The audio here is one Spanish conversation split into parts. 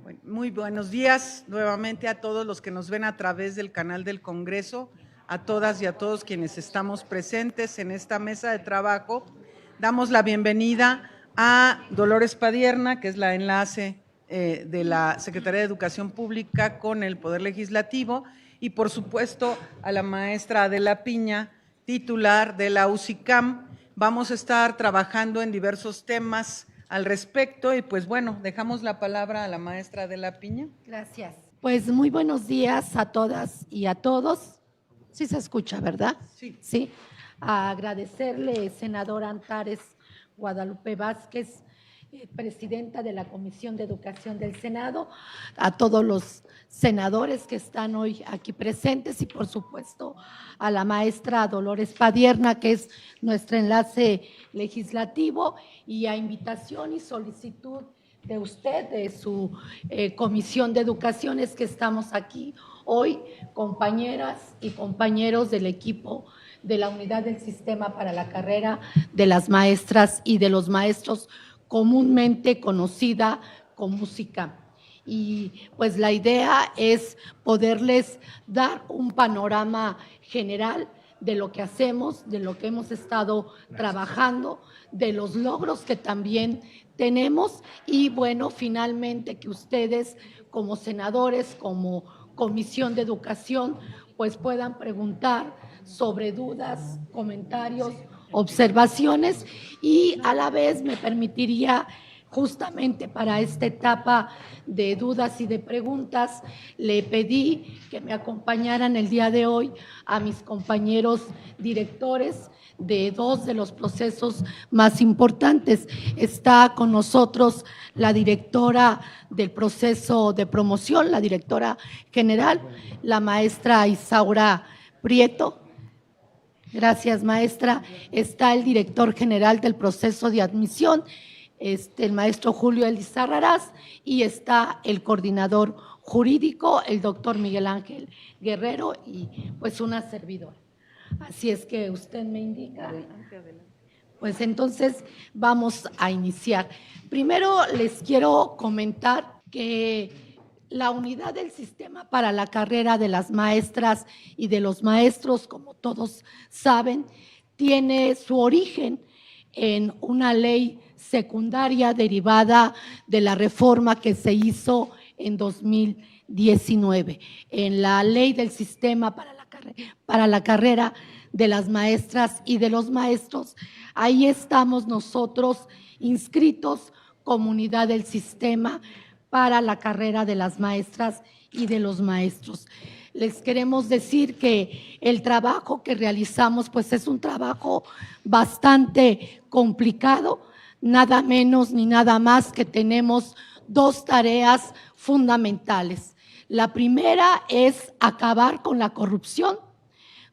Bueno, muy buenos días nuevamente a todos los que nos ven a través del canal del Congreso, a todas y a todos quienes estamos presentes en esta mesa de trabajo. Damos la bienvenida a Dolores Padierna, que es la enlace de la Secretaría de Educación Pública con el Poder Legislativo, y por supuesto a la maestra Adela Piña, titular de la UCICAM. Vamos a estar trabajando en diversos temas al respecto y pues bueno, dejamos la palabra a la maestra Adela Piña. Gracias. Pues muy buenos días a todas y a todos. Sí se escucha, ¿verdad? Sí. Sí. A agradecerle, senadora Antares Guadalupe Vázquez, presidenta de la Comisión de Educación del Senado, a todos los senadores que están hoy aquí presentes y por supuesto a la maestra Dolores Padierna, que es nuestro enlace legislativo, y a invitación y solicitud de usted, de su Comisión de Educación, es que estamos aquí hoy, compañeras y compañeros del equipo de la Unidad del Sistema para la Carrera de las Maestras y de los Maestros, comúnmente conocida como UCICAM. Y pues la idea es poderles dar un panorama general de lo que hacemos, de lo que hemos estado trabajando, de los logros que también tenemos y bueno, finalmente que ustedes como senadores, como Comisión de Educación, pues puedan preguntar sobre dudas, comentarios, observaciones, y a la vez me permitiría justamente para esta etapa de dudas y de preguntas, le pedí que me acompañaran el día de hoy a mis compañeros directores de dos de los procesos más importantes. Está con nosotros la directora del proceso de promoción, la directora general, la maestra Isaura Prieto. Gracias, maestra. Está el director general del proceso de admisión, el maestro Julio Elizarrarás, y está el coordinador jurídico, el doctor Miguel Ángel Guerrero, y pues una servidora. Así es que usted me indica. Pues entonces vamos a iniciar. Primero les quiero comentar que la unidad del sistema para la carrera de las maestras y de los maestros, como todos saben, tiene su origen en una ley secundaria derivada de la reforma que se hizo en 2019, en la ley del sistema para la carrera de las maestras y de los maestros. Ahí estamos nosotros inscritos como unidad del sistema para la carrera de las maestras y de los maestros. Les queremos decir que el trabajo que realizamos pues es un trabajo bastante complicado, nada menos ni nada más que tenemos dos tareas fundamentales. La primera es acabar con la corrupción,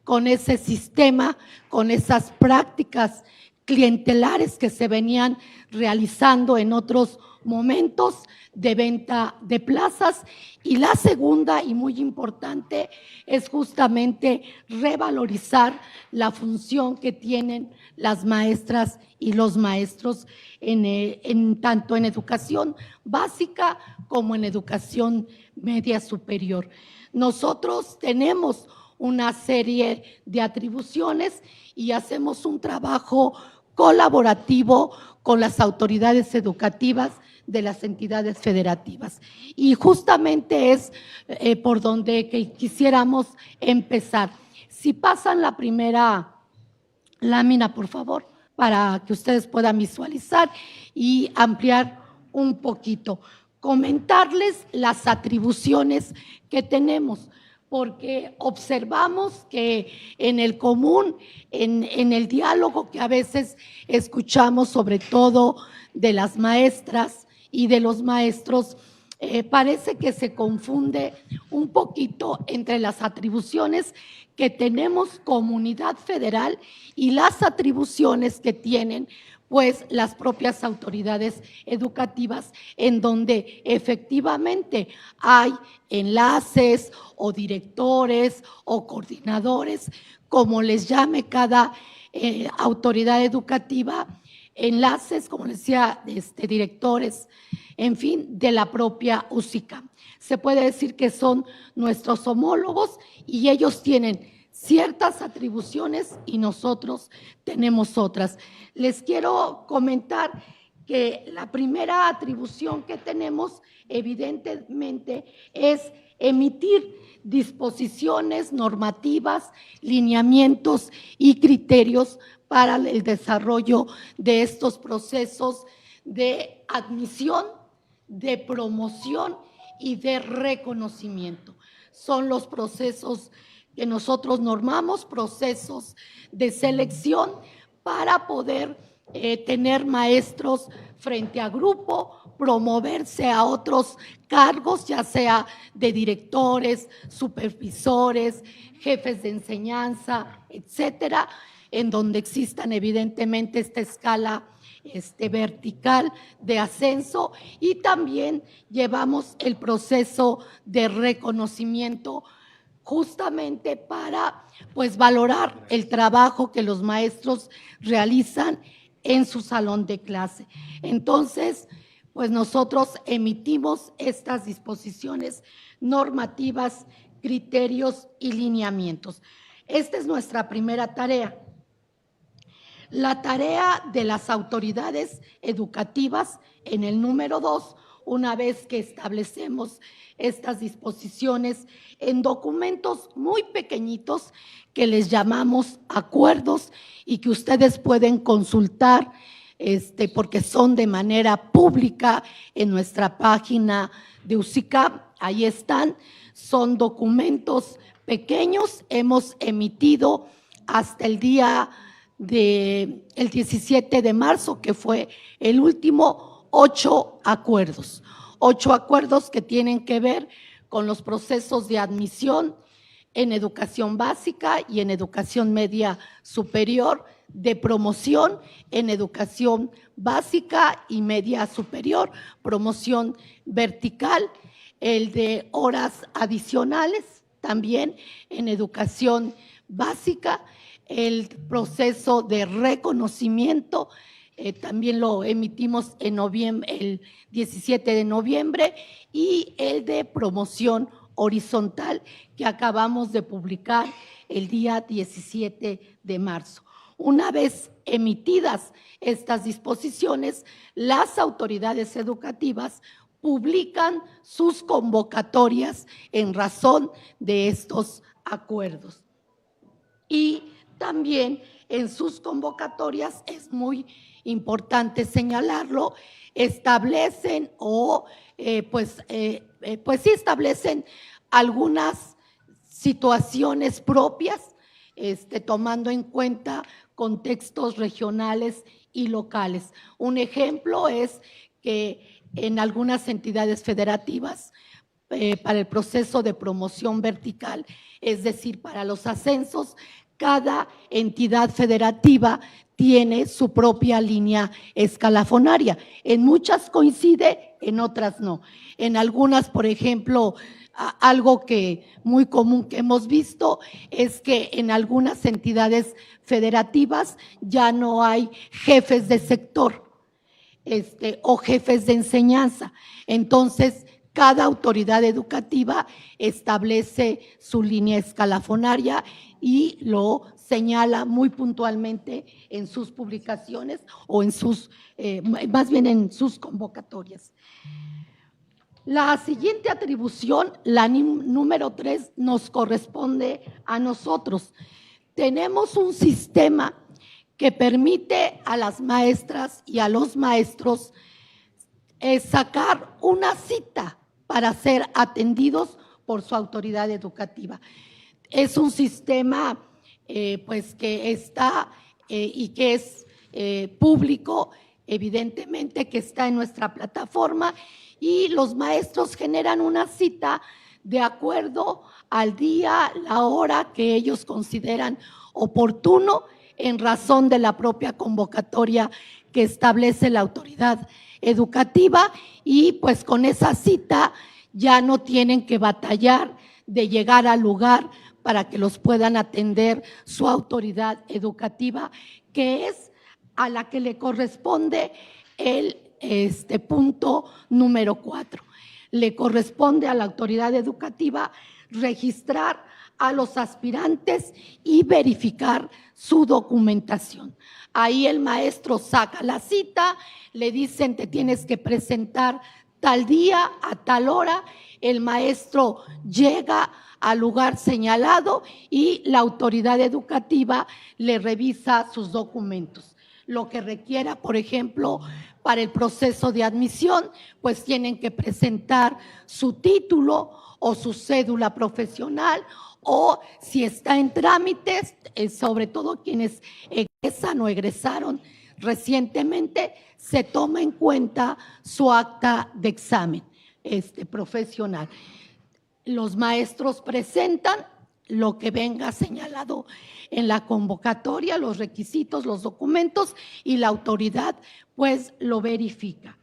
con ese sistema, con esas prácticas clientelares que se venían realizando en otros momentos de venta de plazas, y la segunda y muy importante es justamente revalorizar la función que tienen las maestras y los maestros tanto en educación básica como en educación media superior. Nosotros tenemos una serie de atribuciones y hacemos un trabajo colaborativo con las autoridades educativas de las entidades federativas. Y justamente es por donde quisiéramos empezar. Si pasan la primera lámina, por favor, para que ustedes puedan visualizar y ampliar un poquito. Comentarles las atribuciones que tenemos, porque observamos que en el común, en el diálogo que a veces escuchamos, sobre todo de las maestras y de los maestros, parece que se confunde un poquito entre las atribuciones que tenemos como unidad federal y las atribuciones que tienen pues las propias autoridades educativas, en donde efectivamente hay enlaces o directores o coordinadores, como les llame cada autoridad educativa, enlaces, como les decía, directores, en fin, de la propia UCICA. Se puede decir que son nuestros homólogos y ellos tienen ciertas atribuciones y nosotros tenemos otras. Les quiero comentar que la primera atribución que tenemos, evidentemente, es emitir disposiciones normativas, lineamientos y criterios para el desarrollo de estos procesos de admisión, de promoción y de reconocimiento. Son los procesos que nosotros normamos, procesos de selección para poder tener maestros frente a grupo, promoverse a otros cargos, ya sea de directores, supervisores, jefes de enseñanza, etcétera, en donde existan evidentemente esta escala vertical de ascenso, y también llevamos el proceso de reconocimiento justamente para pues valorar el trabajo que los maestros realizan en su salón de clase. Entonces, pues nosotros emitimos estas disposiciones normativas, criterios y lineamientos. Esta es nuestra primera tarea. La tarea de las autoridades educativas en el número 2, una vez que establecemos estas disposiciones en documentos muy pequeñitos que les llamamos acuerdos y que ustedes pueden consultar porque son de manera pública en nuestra página de UCICA, ahí están, son documentos pequeños, hemos emitido hasta el día del 17 de marzo, que fue el último, 8 acuerdos que tienen que ver con los procesos de admisión en educación básica y en educación media superior, de promoción en educación básica y media superior, promoción vertical, el de horas adicionales también en educación básica, el proceso de reconocimiento, también lo emitimos en noviembre, el 17 de noviembre, y el de promoción horizontal que acabamos de publicar el día 17 de marzo. Una vez emitidas estas disposiciones, las autoridades educativas publican sus convocatorias en razón de estos acuerdos. Y también en sus convocatorias, es muy importante señalarlo, establecen sí establecen algunas situaciones propias, tomando en cuenta contextos regionales y locales. Un ejemplo es que en algunas entidades federativas, para el proceso de promoción vertical, es decir, para los ascensos, cada entidad federativa tiene su propia línea escalafonaria. En muchas coincide, en otras no. En algunas, por ejemplo, algo que muy común que hemos visto es que en algunas entidades federativas ya no hay jefes de sector o jefes de enseñanza. Entonces, cada autoridad educativa establece su línea escalafonaria y lo señala muy puntualmente en sus publicaciones o en sus, más bien en sus convocatorias. La siguiente atribución, la número 3, nos corresponde a nosotros. Tenemos un sistema que permite a las maestras y a los maestros sacar una cita para ser atendidos por su autoridad educativa. Es un sistema que está y que es público, evidentemente, que está en nuestra plataforma, y los maestros generan una cita de acuerdo al día, la hora que ellos consideran oportuno en razón de la propia convocatoria que establece la autoridad educativa, y pues con esa cita ya no tienen que batallar de llegar al lugar para que los puedan atender su autoridad educativa, que es a la que le corresponde el punto número 4. Le corresponde a la autoridad educativa registrar a los aspirantes y verificar su documentación. Ahí el maestro saca la cita, le dicen te tienes que presentar tal día, a tal hora, el maestro llega al lugar señalado y la autoridad educativa le revisa sus documentos. Lo que requiera, por ejemplo, para el proceso de admisión, pues tienen que presentar su título o su cédula profesional, o si está en trámites, sobre todo quienes egresan o egresaron recientemente, se toma en cuenta su acta de examen profesional. Los maestros presentan lo que venga señalado en la convocatoria, los requisitos, los documentos, y la autoridad pues lo verifica.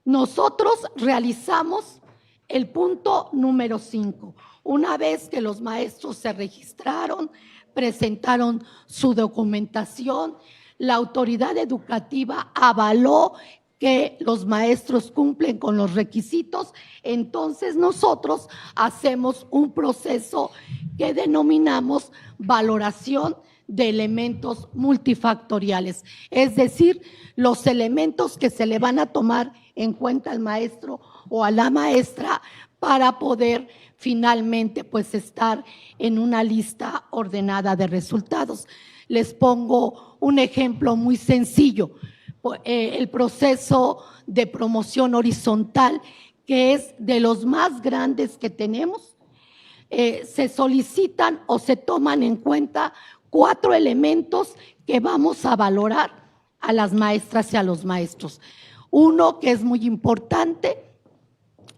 Nosotros realizamos el punto número 5. Una vez que los maestros se registraron, presentaron su documentación, la autoridad educativa avaló que los maestros cumplen con los requisitos, entonces nosotros hacemos un proceso que denominamos valoración de elementos multifactoriales, es decir, los elementos que se le van a tomar en cuenta al maestro o a la maestra para poder finalmente pues estar en una lista ordenada de resultados. Les pongo un ejemplo muy sencillo. El proceso de promoción horizontal, que es de los más grandes que tenemos, se solicitan o se toman en cuenta 4 elementos que vamos a valorar a las maestras y a los maestros. Uno que es muy importante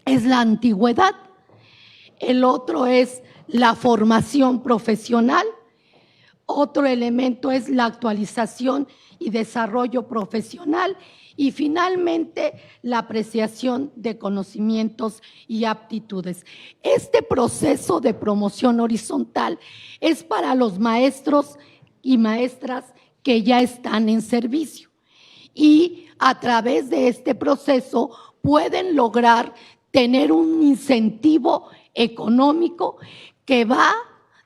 es la antigüedad, el otro es la formación profesional, otro elemento es la actualización y desarrollo profesional, y finalmente la apreciación de conocimientos y aptitudes. Este proceso de promoción horizontal es para los maestros y maestras que ya están en servicio, y a través de este proceso pueden lograr tener un incentivo económico que va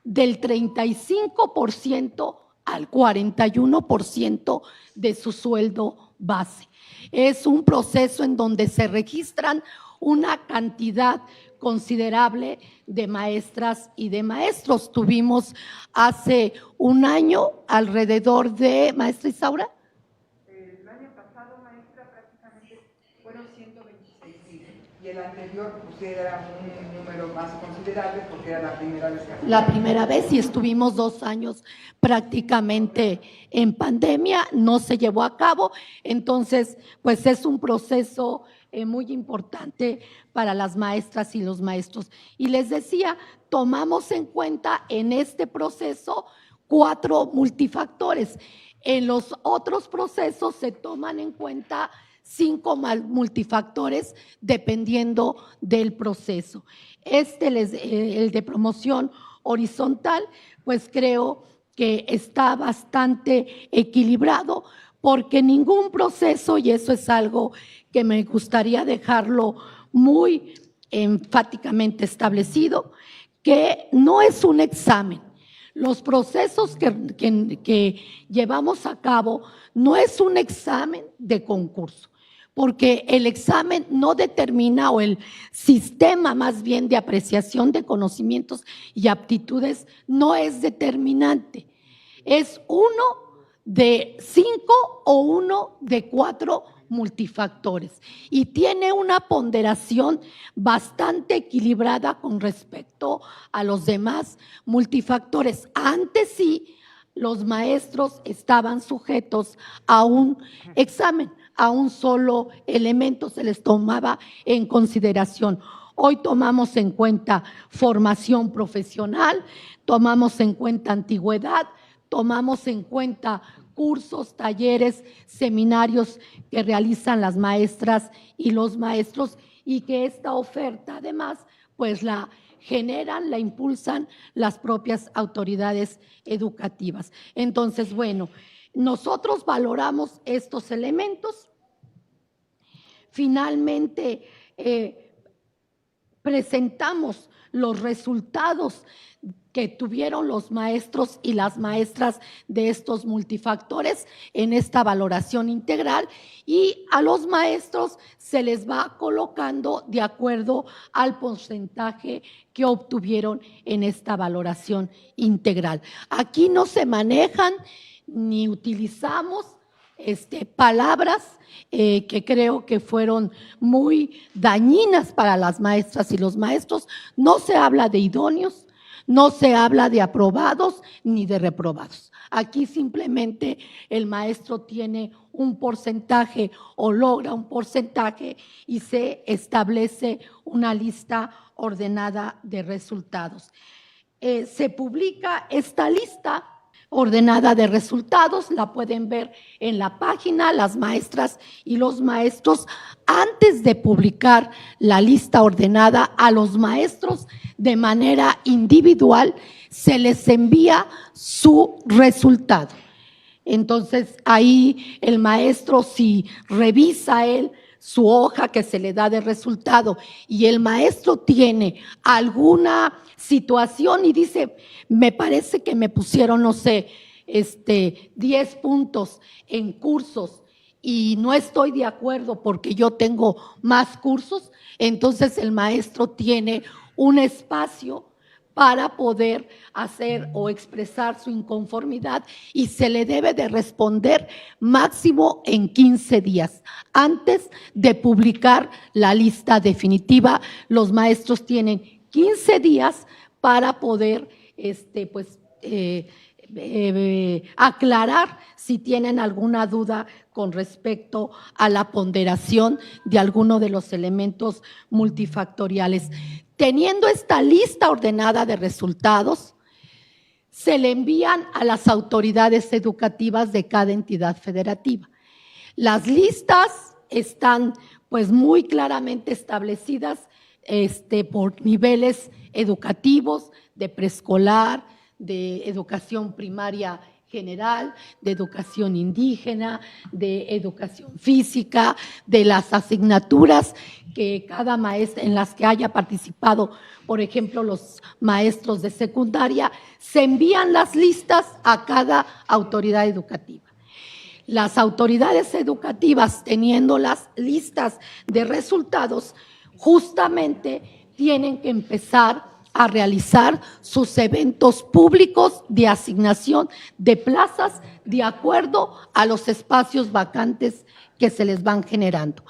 del 35% al 41% de su sueldo base. Es un proceso en donde se registran una cantidad considerable de maestras y de maestros. Tuvimos hace un año alrededor de, maestra Isaura. El año pasado, maestra, prácticamente fueron 126,000, y el anterior pues era un número más considerable porque era la primera vez. La primera vez, y estuvimos 2 años prácticamente en pandemia, no se llevó a cabo, entonces pues es un proceso muy importante para las maestras y los maestros. Y les decía, tomamos en cuenta en este proceso 4 multifactores. En los otros procesos se toman en cuenta 5 multifactores dependiendo del proceso. El de promoción horizontal, pues creo que está bastante equilibrado, porque ningún proceso, y eso es algo que me gustaría dejarlo muy enfáticamente establecido, que no es un examen. Los procesos que llevamos a cabo no es un examen de concurso, porque el examen no determina, o el sistema más bien de apreciación de conocimientos y aptitudes no es determinante. Es uno de 5 o uno de 4 multifactores, y tiene una ponderación bastante equilibrada con respecto a los demás multifactores. Antes sí, los maestros estaban sujetos a un examen, a un solo elemento se les tomaba en consideración. Hoy tomamos en cuenta formación profesional, tomamos en cuenta antigüedad, tomamos en cuenta cursos, talleres, seminarios que realizan las maestras y los maestros, y que esta oferta además pues la generan, la impulsan las propias autoridades educativas. Entonces, bueno, Nosotros valoramos estos elementos. Finalmente, presentamos los resultados que tuvieron los maestros y las maestras de estos multifactores en esta valoración integral, y a los maestros se les va colocando de acuerdo al porcentaje que obtuvieron en esta valoración integral. Aquí no se manejan ni utilizamos palabras que creo que fueron muy dañinas para las maestras y los maestros. No se habla de idóneos, no se habla de aprobados ni de reprobados. Aquí simplemente el maestro tiene un porcentaje o logra un porcentaje y se establece una lista ordenada de resultados. Se publica esta lista ordenada de resultados, la pueden ver en la página. Las maestras y los maestros, antes de publicar la lista ordenada, a los maestros de manera individual se les envía su resultado. Entonces ahí el maestro, si revisa él su hoja que se le da de resultado y el maestro tiene alguna situación y dice, me parece que me pusieron, no sé, 10 puntos en cursos y no estoy de acuerdo porque yo tengo más cursos, entonces el maestro tiene un espacio para poder hacer o expresar su inconformidad y se le debe de responder máximo en 15 días. Antes de publicar la lista definitiva, los maestros tienen 15 días para poder aclarar si tienen alguna duda con respecto a la ponderación de alguno de los elementos multifactoriales. Teniendo esta lista ordenada de resultados, se le envían a las autoridades educativas de cada entidad federativa. Las listas están pues muy claramente establecidas por niveles educativos, de preescolar, de educación primaria general, de educación indígena, de educación física, de las asignaturas que cada maestro, en las que haya participado, por ejemplo, los maestros de secundaria, se envían las listas a cada autoridad educativa. Las autoridades educativas, teniendo las listas de resultados, justamente tienen que empezar a realizar sus eventos públicos de asignación de plazas de acuerdo a los espacios vacantes que se les van generando.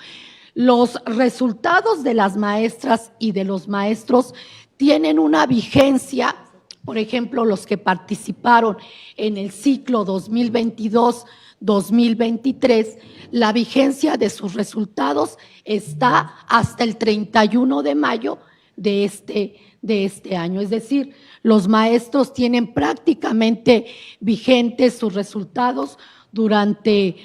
Los resultados de las maestras y de los maestros tienen una vigencia, por ejemplo, los que participaron en el ciclo 2022-2023, la vigencia de sus resultados está hasta el 31 de mayo de este año. Es decir, los maestros tienen prácticamente vigentes sus resultados durante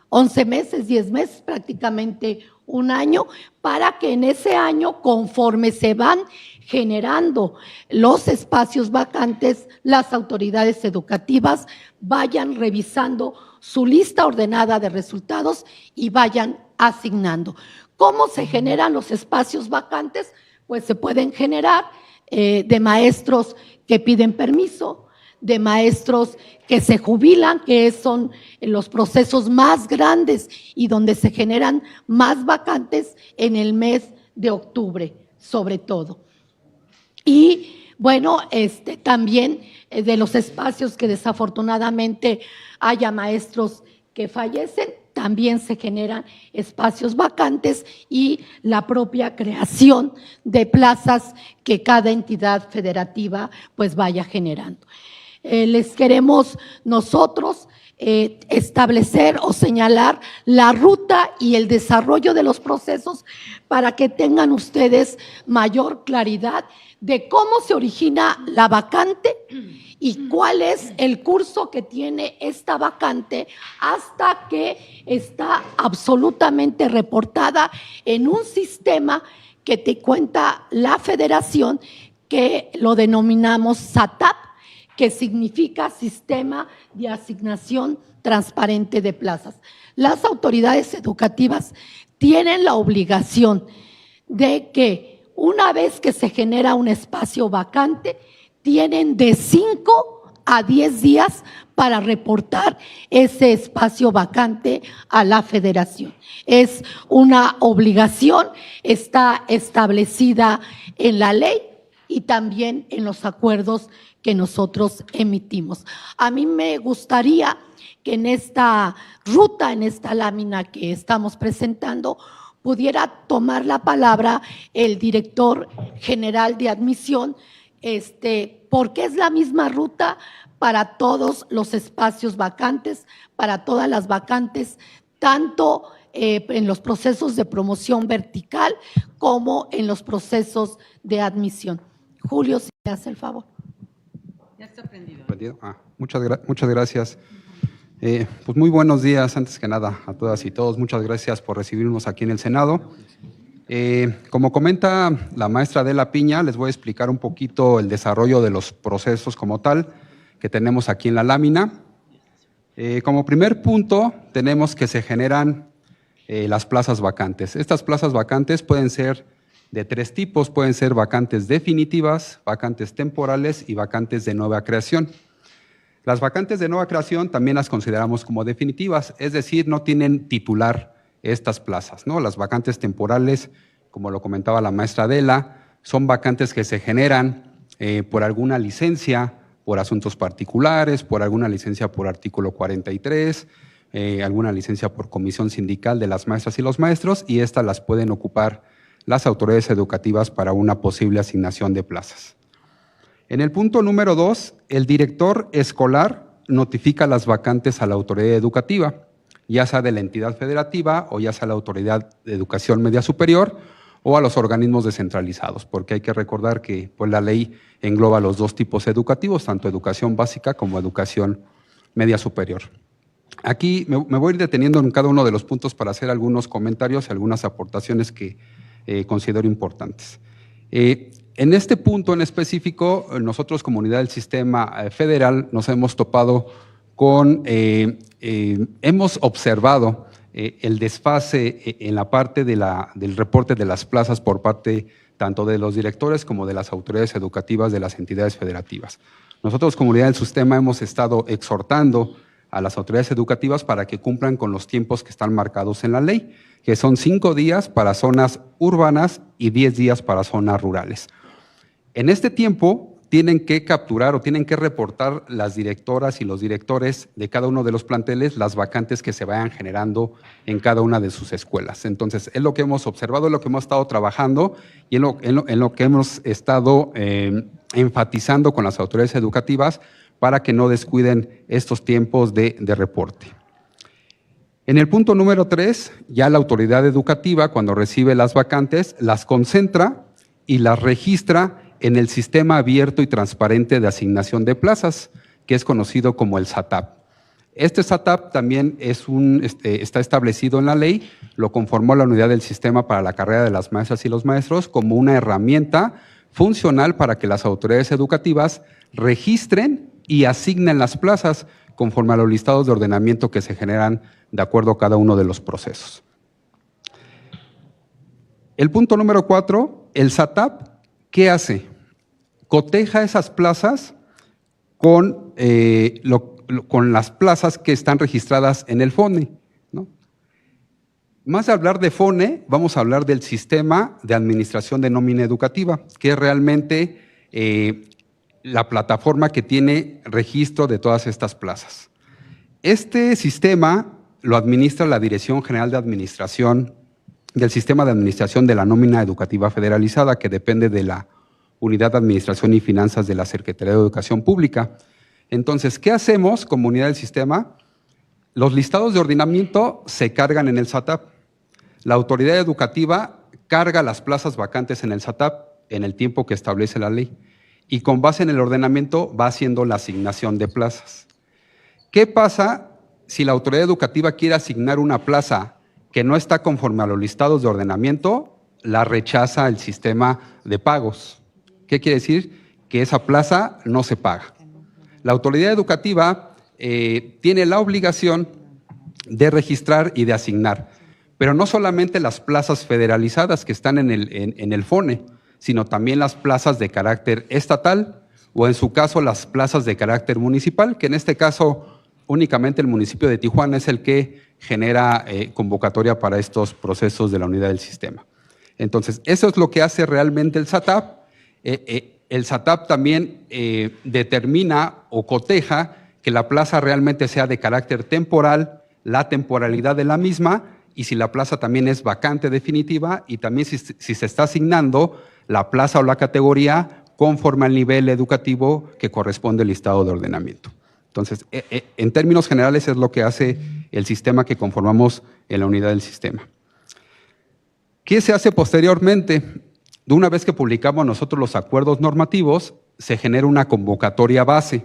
11 meses, 10 meses, prácticamente un año, para que en ese año, conforme se van generando los espacios vacantes, las autoridades educativas vayan revisando su lista ordenada de resultados y vayan asignando. ¿Cómo se generan los espacios vacantes? Pues se pueden generar de maestros que piden permiso, de maestros que se jubilan, que son los procesos más grandes y donde se generan más vacantes en el mes de octubre, sobre todo. Y bueno, también de los espacios que desafortunadamente haya maestros que fallecen, también se generan espacios vacantes y la propia creación de plazas que cada entidad federativa pues vaya generando. Les queremos nosotros establecer o señalar la ruta y el desarrollo de los procesos para que tengan ustedes mayor claridad de cómo se origina la vacante y cuál es el curso que tiene esta vacante hasta que está absolutamente reportada en un sistema que te cuenta la federación, que lo denominamos SATAP, que significa Sistema de Asignación Transparente de Plazas. Las autoridades educativas tienen la obligación de que una vez que se genera un espacio vacante, tienen de 5 a 10 días para reportar ese espacio vacante a la federación. Es una obligación, está establecida en la ley y también en los acuerdos que nosotros emitimos. A mí me gustaría que en esta ruta, en esta lámina que estamos presentando, pudiera tomar la palabra el director general de admisión, porque es la misma ruta para todos los espacios vacantes, para todas las vacantes, tanto en los procesos de promoción vertical como en los procesos de admisión. Julio, si me hace el favor. Ya está prendido. Muchas gracias. Pues muy buenos días, antes que nada, a todas y todos. Muchas gracias por recibirnos aquí en el Senado. Como comenta la maestra Adela Piña, les voy a explicar un poquito el desarrollo de los procesos como tal que tenemos aquí en la lámina. Como primer punto, tenemos que se generan las plazas vacantes. Estas plazas vacantes pueden ser de 3 tipos, pueden ser vacantes definitivas, vacantes temporales y vacantes de nueva creación. Las vacantes de nueva creación también las consideramos como definitivas, es decir, no tienen titular estas plazas, ¿no? Las vacantes temporales, como lo comentaba la maestra Adela, son vacantes que se generan por alguna licencia, por asuntos particulares, por alguna licencia por artículo 43, alguna licencia por comisión sindical de las maestras y los maestros, y estas las pueden ocupar las autoridades educativas para una posible asignación de plazas. En el punto número 2, el director escolar notifica las vacantes a la autoridad educativa, ya sea de la entidad federativa o ya sea la autoridad de educación media superior o a los organismos descentralizados, porque hay que recordar que pues, la ley engloba los 2 tipos educativos, tanto educación básica como educación media superior. Aquí me voy a ir deteniendo en cada uno de los puntos para hacer algunos comentarios y algunas aportaciones que considero importantes. En este punto en específico, nosotros como unidad del sistema federal nos hemos topado con, hemos observado el desfase en la parte del reporte de las plazas por parte tanto de los directores como de las autoridades educativas de las entidades federativas. Nosotros como unidad del sistema hemos estado exhortando a las autoridades educativas para que cumplan con los tiempos que están marcados en la ley, que son 5 días para zonas urbanas y 10 días para zonas rurales. En este tiempo tienen que capturar o tienen que reportar las directoras y los directores de cada uno de los planteles las vacantes que se vayan generando en cada una de sus escuelas. Entonces, es lo que hemos observado, es lo que hemos estado trabajando y en lo que hemos estado enfatizando con las autoridades educativas para que no descuiden estos tiempos de reporte. En el punto número 3, ya la autoridad educativa, cuando recibe las vacantes, las concentra y las registra en el Sistema Abierto y Transparente de Asignación de Plazas, que es conocido como el SATAP. Este SATAP también está establecido en la ley, lo conformó la unidad del sistema para la carrera de las maestras y los maestros como una herramienta funcional para que las autoridades educativas registren y asignen las plazas conforme a los listados de ordenamiento que se generan de acuerdo a cada uno de los procesos. El punto número 4, el SATAP, ¿qué hace? Coteja esas plazas con las plazas que están registradas en el FONE, ¿no? Más de hablar de FONE, vamos a hablar del Sistema de Administración de Nómina Educativa, que es realmente la plataforma que tiene registro de todas estas plazas. Este sistema lo administra la Dirección General de Administración del Sistema de Administración de la Nómina Educativa Federalizada, que depende de la Unidad de Administración y Finanzas de la Secretaría de Educación Pública. Entonces, ¿qué hacemos como unidad del sistema? Los listados de ordenamiento se cargan en el SATAP. La autoridad educativa carga las plazas vacantes en el SATAP en el tiempo que establece la ley y con base en el ordenamiento va haciendo la asignación de plazas. ¿Qué pasa si la autoridad educativa quiere asignar una plaza que no está conforme a los listados de ordenamiento? La rechaza el sistema de pagos. ¿Qué quiere decir? Que esa plaza no se paga. La autoridad educativa tiene la obligación de registrar y de asignar, pero no solamente las plazas federalizadas que están en el FONE, sino también las plazas de carácter estatal o en su caso las plazas de carácter municipal, que en este caso únicamente el municipio de Tijuana es el que genera convocatoria para estos procesos de la unidad del sistema. Entonces, eso es lo que hace realmente el SATAP. El SATAP también determina o coteja que la plaza realmente sea de carácter temporal, la temporalidad de la misma, y si la plaza también es vacante definitiva, y también si se está asignando la plaza o la categoría conforme al nivel educativo que corresponde al listado de ordenamiento. Entonces, en términos generales es lo que hace el sistema que conformamos en la unidad del sistema. ¿Qué se hace posteriormente? De una vez que publicamos nosotros los acuerdos normativos, se genera una convocatoria base.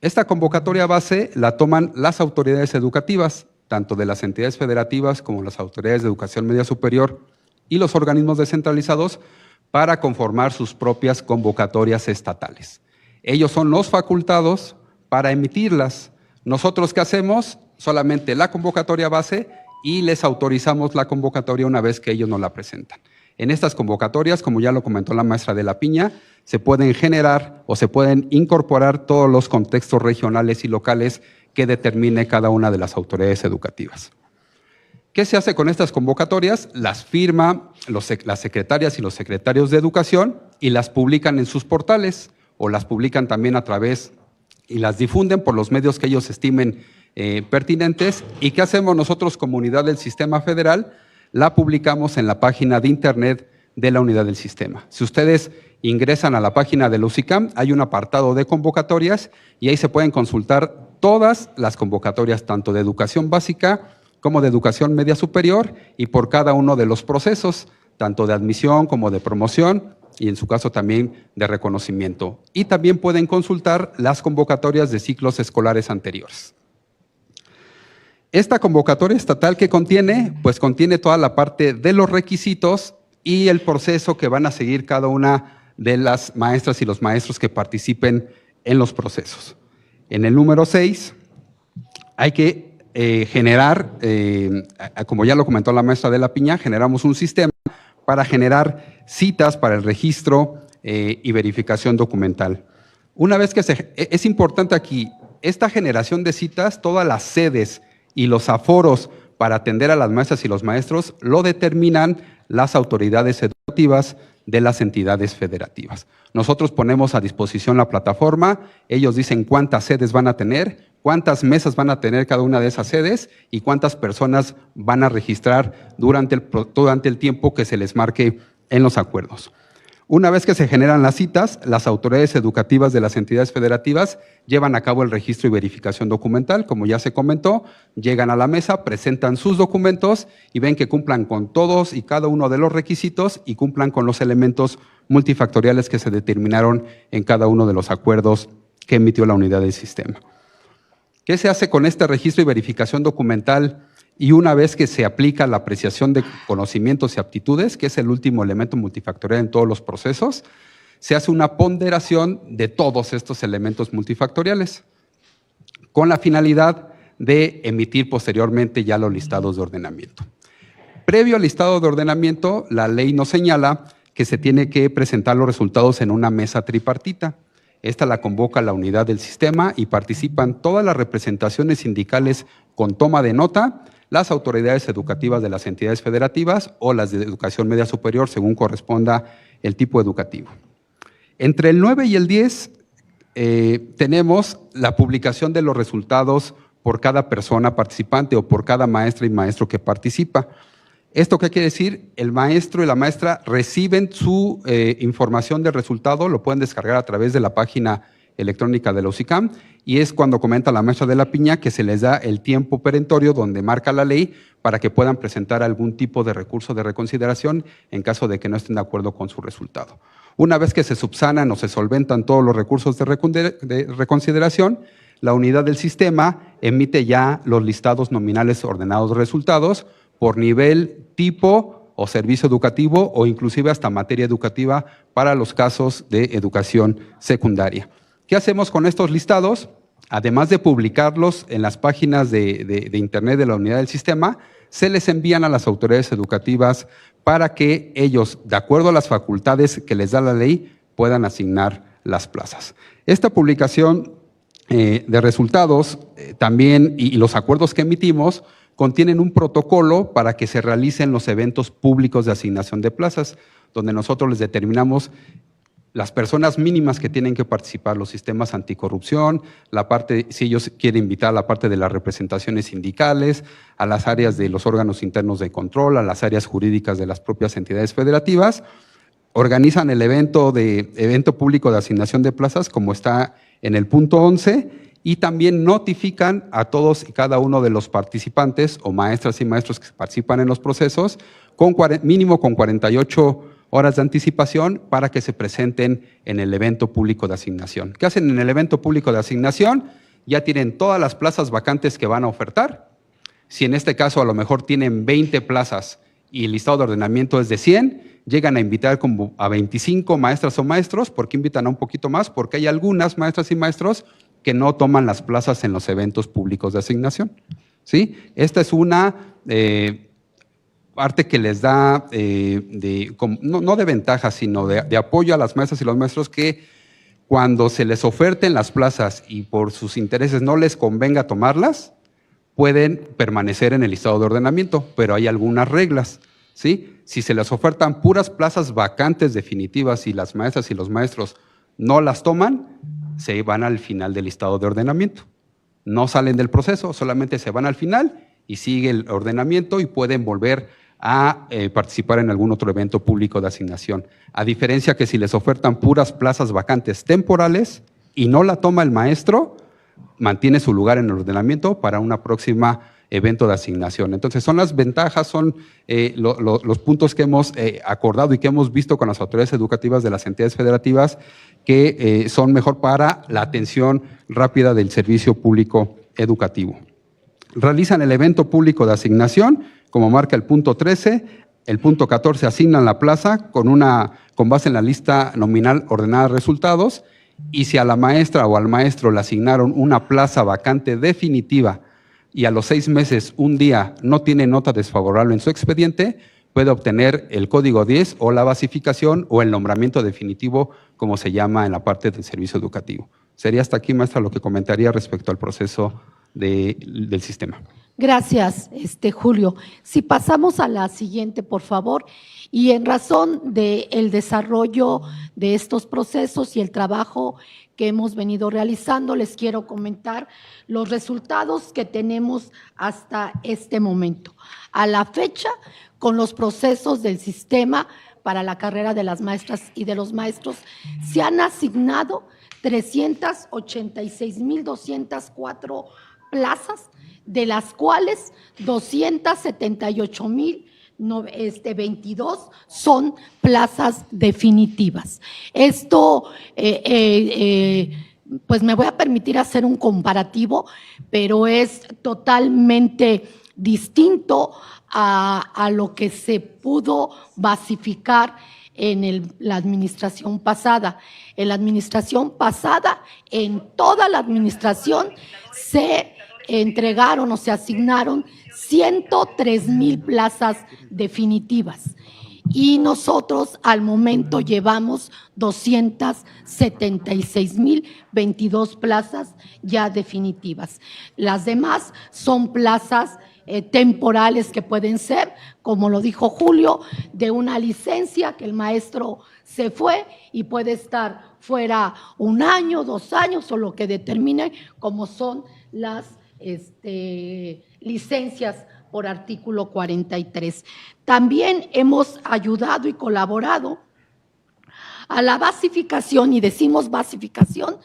Esta convocatoria base la toman las autoridades educativas, tanto de las entidades federativas como las autoridades de educación media superior y los organismos descentralizados, para conformar sus propias convocatorias estatales. Ellos son los facultados para emitirlas. ¿Nosotros qué hacemos? Solamente la convocatoria base y les autorizamos la convocatoria una vez que ellos nos la presentan. En estas convocatorias, como ya lo comentó la maestra de la Piña, se pueden generar o se pueden incorporar todos los contextos regionales y locales que determine cada una de las autoridades educativas. ¿Qué se hace con estas convocatorias? Las firma las secretarias y los secretarios de educación y las publican en sus portales o las publican también a través y las difunden por los medios que ellos estimen pertinentes. ¿Y qué hacemos nosotros como unidad del sistema federal? La publicamos en la página de internet de la unidad del sistema. Si ustedes ingresan a la página de la UCICAM, hay un apartado de convocatorias y ahí se pueden consultar todas las convocatorias, tanto de educación básica como de educación media superior y por cada uno de los procesos, tanto de admisión como de promoción y en su caso también de reconocimiento. Y también pueden consultar las convocatorias de ciclos escolares anteriores. Esta convocatoria estatal, ¿qué contiene? Pues contiene toda la parte de los requisitos y el proceso que van a seguir cada una de las maestras y los maestros que participen en los procesos. En el número 6 hay que generar, como ya lo comentó la maestra de la Piña, generamos un sistema para generar citas para el registro y verificación documental. Una vez que es importante aquí, esta generación de citas, todas las sedes y los aforos para atender a las maestras y los maestros lo determinan las autoridades educativas de las entidades federativas. Nosotros ponemos a disposición la plataforma, ellos dicen cuántas sedes van a tener, cuántas mesas van a tener cada una de esas sedes y cuántas personas van a registrar durante el tiempo que se les marque en los acuerdos. Una vez que se generan las citas, las autoridades educativas de las entidades federativas llevan a cabo el registro y verificación documental, como ya se comentó, llegan a la mesa, presentan sus documentos y ven que cumplan con todos y cada uno de los requisitos y cumplan con los elementos multifactoriales que se determinaron en cada uno de los acuerdos que emitió la unidad del sistema. ¿Qué se hace con este registro y verificación documental? Y una vez que se aplica la apreciación de conocimientos y aptitudes, que es el último elemento multifactorial en todos los procesos, se hace una ponderación de todos estos elementos multifactoriales con la finalidad de emitir posteriormente ya los listados de ordenamiento. Previo al listado de ordenamiento, la ley nos señala que se tiene que presentar los resultados en una mesa tripartita. Esta la convoca la unidad del sistema y participan todas las representaciones sindicales con toma de nota, las autoridades educativas de las entidades federativas o las de educación media superior, según corresponda el tipo educativo. Entre el 9 y el 10 tenemos la publicación de los resultados por cada persona participante o por cada maestra y maestro que participa. ¿Esto qué quiere decir? El maestro y la maestra reciben su información de resultado, lo pueden descargar a través de la página electrónica de la UCICAM y es cuando comenta la maestra de la Piña que se les da el tiempo perentorio donde marca la ley para que puedan presentar algún tipo de recurso de reconsideración en caso de que no estén de acuerdo con su resultado. Una vez que se subsanan o se solventan todos los recursos de reconsideración, la unidad del sistema emite ya los listados nominales ordenados de resultados por nivel, tipo o servicio educativo o inclusive hasta materia educativa para los casos de educación secundaria. ¿Qué hacemos con estos listados? Además de publicarlos en las páginas de internet de la unidad del sistema, se les envían a las autoridades educativas para que ellos, de acuerdo a las facultades que les da la ley, puedan asignar las plazas. Esta publicación de resultados también y los acuerdos que emitimos contienen un protocolo para que se realicen los eventos públicos de asignación de plazas, donde nosotros les determinamos las personas mínimas que tienen que participar, los sistemas anticorrupción, la parte, si ellos quieren invitar a la parte de las representaciones sindicales, a las áreas de los órganos internos de control, a las áreas jurídicas de las propias entidades federativas, organizan el evento público de asignación de plazas, como está en el punto 11, y también notifican a todos y cada uno de los participantes o maestras y maestros que participan en los procesos, mínimo con 48 horas de anticipación para que se presenten en el evento público de asignación. ¿Qué hacen en el evento público de asignación? Ya tienen todas las plazas vacantes que van a ofertar. Si en este caso a lo mejor tienen 20 plazas y el listado de ordenamiento es de 100, llegan a invitar como a 25 maestras o maestros. ¿Por qué invitan a un poquito más? Porque hay algunas maestras y maestros que no toman las plazas en los eventos públicos de asignación. ¿Sí? Esta es una parte que les da, no de ventaja, sino de apoyo a las maestras y los maestros, que cuando se les oferten las plazas y por sus intereses no les convenga tomarlas, pueden permanecer en el listado de ordenamiento, pero hay algunas reglas, ¿sí? Si se les ofertan puras plazas vacantes definitivas y las maestras y los maestros no las toman, se van al final del listado de ordenamiento. No salen del proceso, solamente se van al final y sigue el ordenamiento y pueden volver a participar en algún otro evento público de asignación. A diferencia que si les ofertan puras plazas vacantes temporales y no la toma el maestro, mantiene su lugar en el ordenamiento para una próxima evento de asignación. Entonces, son las ventajas, son los puntos que hemos acordado y que hemos visto con las autoridades educativas de las entidades federativas que son mejor para la atención rápida del servicio público educativo. Realizan el evento público de asignación, como marca el punto 13, el punto 14 asignan la plaza con base en la lista nominal ordenada de resultados, y si a la maestra o al maestro le asignaron una plaza vacante definitiva y a los 6 meses, un día, no tiene nota desfavorable en su expediente, puede obtener el código 10 o la basificación o el nombramiento definitivo, como se llama en la parte del servicio educativo. Sería hasta aquí, maestra, lo que comentaría respecto al proceso del sistema. Gracias, Julio. Si pasamos a la siguiente, por favor. Y en razón del desarrollo de estos procesos y el trabajo que hemos venido realizando, les quiero comentar los resultados que tenemos hasta este momento. A la fecha, con los procesos del sistema para la carrera de las maestras y de los maestros, se han asignado 386,204 plazas, de las cuales 278,022 son plazas definitivas. Esto, pues me voy a permitir hacer un comparativo, pero es totalmente distinto a lo que se pudo basificar en la administración pasada. En la administración pasada, en toda la administración, se entregaron o se asignaron 103,000 plazas definitivas y nosotros al momento llevamos 276,022 plazas ya definitivas. Las demás son plazas temporales que pueden ser, como lo dijo Julio, de una licencia que el maestro se fue y puede estar fuera 1 año, 2 años o lo que determine, como son las licencias por artículo 43. También hemos ayudado y colaborado a la basificación, y decimos basificación,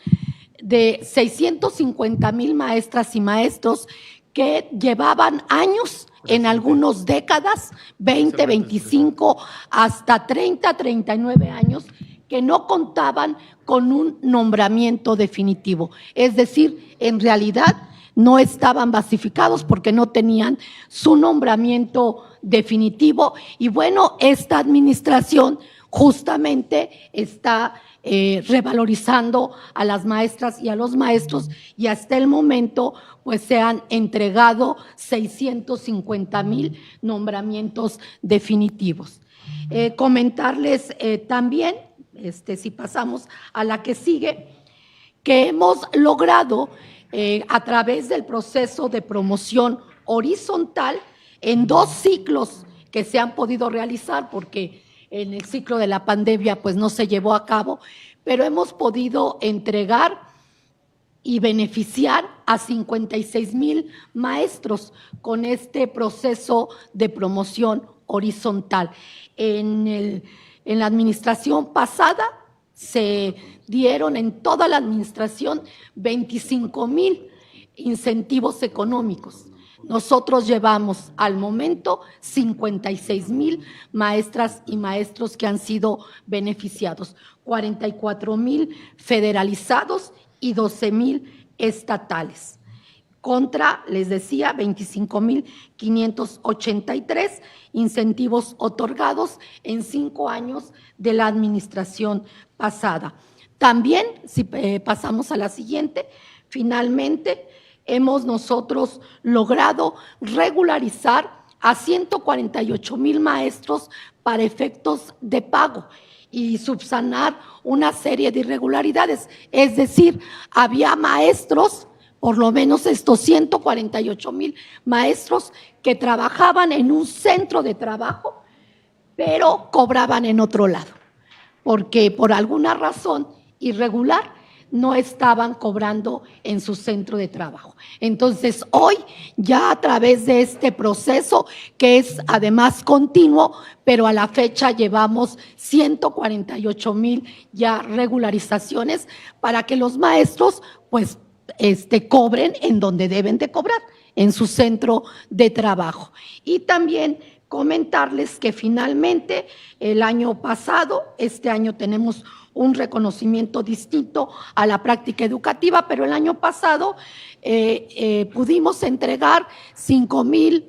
de 650,000 maestras y maestros que llevaban años, en algunas décadas, 20, 25, hasta 30, 39 años, que no contaban con un nombramiento definitivo. Es decir, en realidad no estaban basificados porque no tenían su nombramiento definitivo. Y bueno, esta administración, justamente está revalorizando a las maestras y a los maestros, y hasta el momento pues se han entregado 650,000 nombramientos definitivos. Comentarles también, si pasamos a la que sigue, que hemos logrado a través del proceso de promoción horizontal en 2 ciclos que se han podido realizar, porque en el ciclo de la pandemia pues no se llevó a cabo, pero hemos podido entregar y beneficiar a 56,000 maestros con este proceso de promoción horizontal. En la administración pasada se dieron en toda la administración 25,000 incentivos económicos. Nosotros llevamos al momento 56,000 maestras y maestros que han sido beneficiados, 44,000 federalizados y 12,000 estatales. Contra, les decía, 25,583 incentivos otorgados en 5 años de la administración pasada. También, si pasamos a la siguiente, finalmente hemos nosotros logrado regularizar a 148,000 maestros para efectos de pago y subsanar una serie de irregularidades. Es decir, había maestros, por lo menos estos 148,000 maestros, que trabajaban en un centro de trabajo, pero cobraban en otro lado, porque por alguna razón irregular no estaban cobrando en su centro de trabajo. Entonces, hoy ya a través de este proceso, que es además continuo, pero a la fecha llevamos 148,000 ya regularizaciones para que los maestros pues cobren en donde deben de cobrar, en su centro de trabajo. Y también comentarles que finalmente el año pasado, este año tenemos un reconocimiento distinto a la práctica educativa, pero el año pasado pudimos entregar 5,000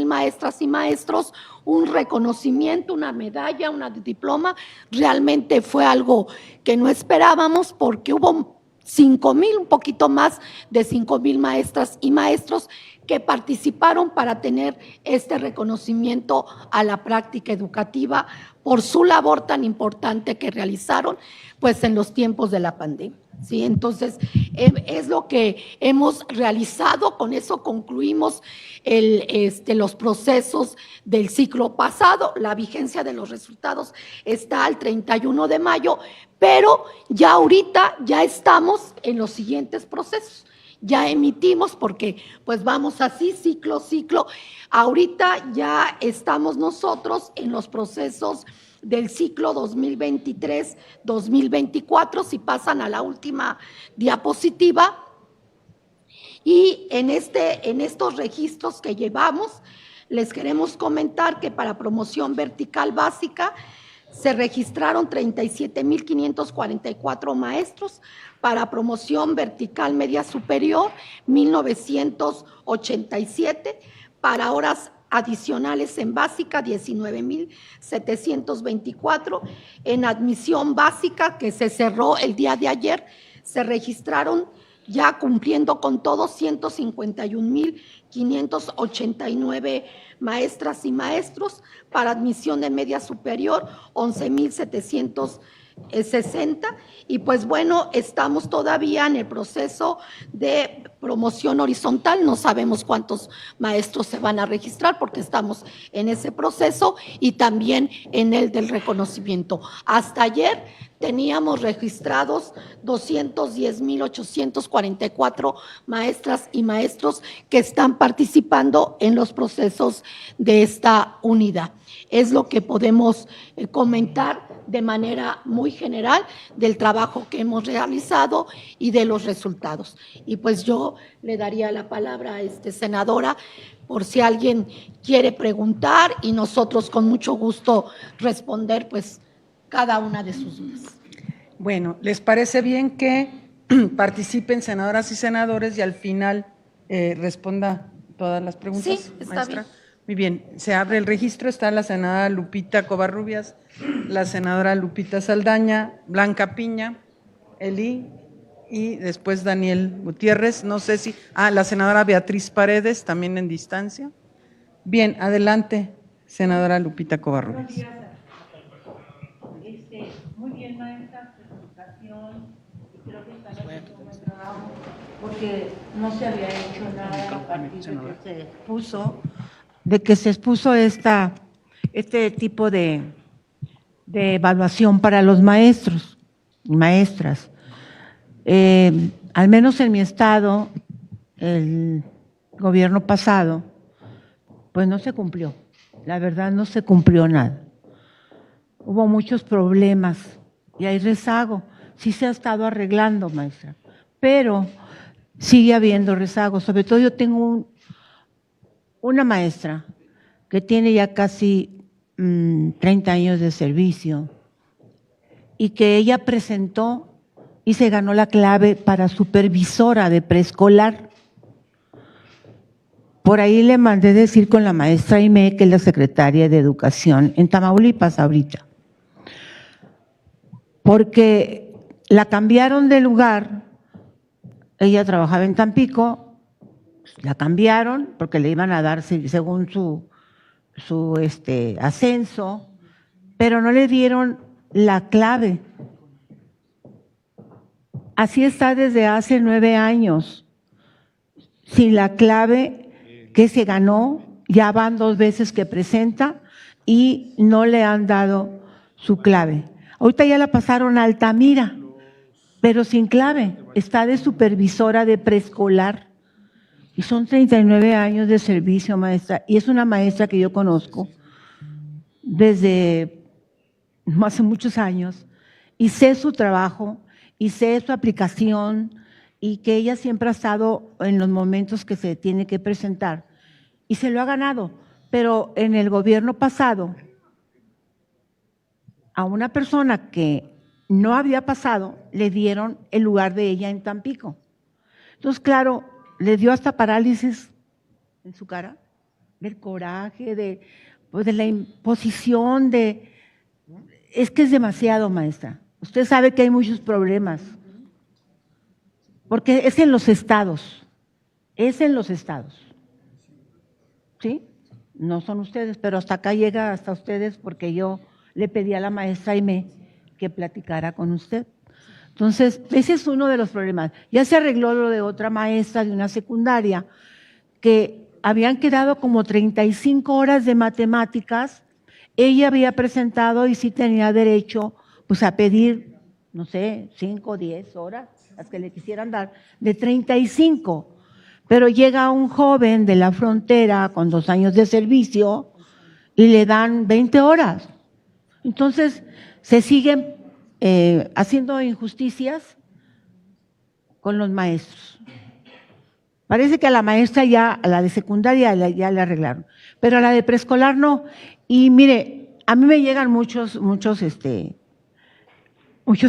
maestras y maestros un reconocimiento, una medalla, una diploma. Realmente fue algo que no esperábamos, porque hubo 5,000, un poquito más de 5,000 maestras y maestros que participaron para tener este reconocimiento a la práctica educativa por su labor tan importante que realizaron pues en los tiempos de la pandemia. ¿Sí? Entonces, es lo que hemos realizado. Con eso concluimos los procesos del ciclo pasado. La vigencia de los resultados está al 31 de mayo, pero ya ahorita ya estamos en los siguientes procesos. Ya emitimos, porque pues vamos así, ciclo. Ahorita ya estamos nosotros en los procesos del ciclo 2023-2024, si pasan a la última diapositiva. Y en estos registros que llevamos, les queremos comentar que para promoción vertical básica se registraron 37,544 maestros, para promoción vertical media superior 1,987, para horas adicionales en básica 19,724, en admisión básica que se cerró el día de ayer, se registraron ya cumpliendo con todo 151,589 maestras y maestros, para admisión de media superior 11,760, y pues bueno, estamos todavía en el proceso de promoción horizontal. No sabemos cuántos maestros se van a registrar, porque estamos en ese proceso, y también en el del reconocimiento. Hasta ayer teníamos registrados 210,844 maestras y maestros que están participando en los procesos de esta unidad. Es lo que podemos comentar de manera muy general del trabajo que hemos realizado y de los resultados. Y pues yo le daría la palabra a senadora, por si alguien quiere preguntar, y nosotros con mucho gusto responder pues cada una de sus dudas. Bueno, ¿les parece bien que participen senadoras y senadores y al final responda todas las preguntas? Sí, está maestra. bien. Muy bien, se abre el registro, está la senadora Lupita Covarrubias, la senadora Lupita Saldaña, Blanca Piña, Eli y después Daniel Gutiérrez. No sé si… la senadora Beatriz Paredes, también en distancia. Bien, adelante, senadora Lupita Covarrubias. Muy bien, maestra, presentación, y creo que está haciendo un buen trabajo, porque no se había hecho nada a partir de que se expuso este tipo de evaluación para los maestros y maestras. Al menos en mi estado, el gobierno pasado, pues no se cumplió. La verdad, no se cumplió nada. Hubo muchos problemas y hay rezago. Sí se ha estado arreglando, maestra, pero sigue habiendo rezago. Sobre todo yo tengo una maestra que tiene ya casi 30 años de servicio y que ella presentó y se ganó la clave para supervisora de preescolar. Por ahí le mandé decir con la maestra Aimé, que es la secretaria de Educación en Tamaulipas ahorita, porque la cambiaron de lugar. Ella trabajaba en Tampico, la cambiaron porque le iban a dar según su ascenso, pero no le dieron la clave. Así está desde hace 9 años, sin la clave que se ganó. Ya van 2 veces que presenta y no le han dado su clave. Ahorita ya la pasaron a Altamira, pero sin clave. Está de supervisora de preescolar y son 39 años de servicio, maestra. Y es una maestra que yo conozco desde hace muchos años y sé su trabajo y sé su aplicación y que ella siempre ha estado en los momentos que se tiene que presentar y se lo ha ganado. Pero en el gobierno pasado, a una persona que no había pasado, le dieron el lugar de ella en Tampico. Entonces, claro, le dio hasta parálisis en su cara, del coraje, de la imposición, es que es demasiado, maestra. Usted sabe que hay muchos problemas, porque es en los estados, ¿sí? No son ustedes, pero hasta acá llega hasta ustedes porque yo le pedí a la maestra Aimé que platicara con usted. Entonces, ese es uno de los problemas. Ya se arregló lo de otra maestra de una secundaria, que habían quedado como 35 horas de matemáticas. Ella había presentado y sí tenía derecho pues a pedir, no sé, 5 o 10 horas, las que le quisieran dar, de 35. Pero llega un joven de la frontera con 2 años de servicio y le dan 20 horas. Entonces, se siguen haciendo injusticias con los maestros. Parece que a la maestra ya, a la de secundaria ya le arreglaron, pero a la de preescolar no. Y mire, a mí me llegan muchos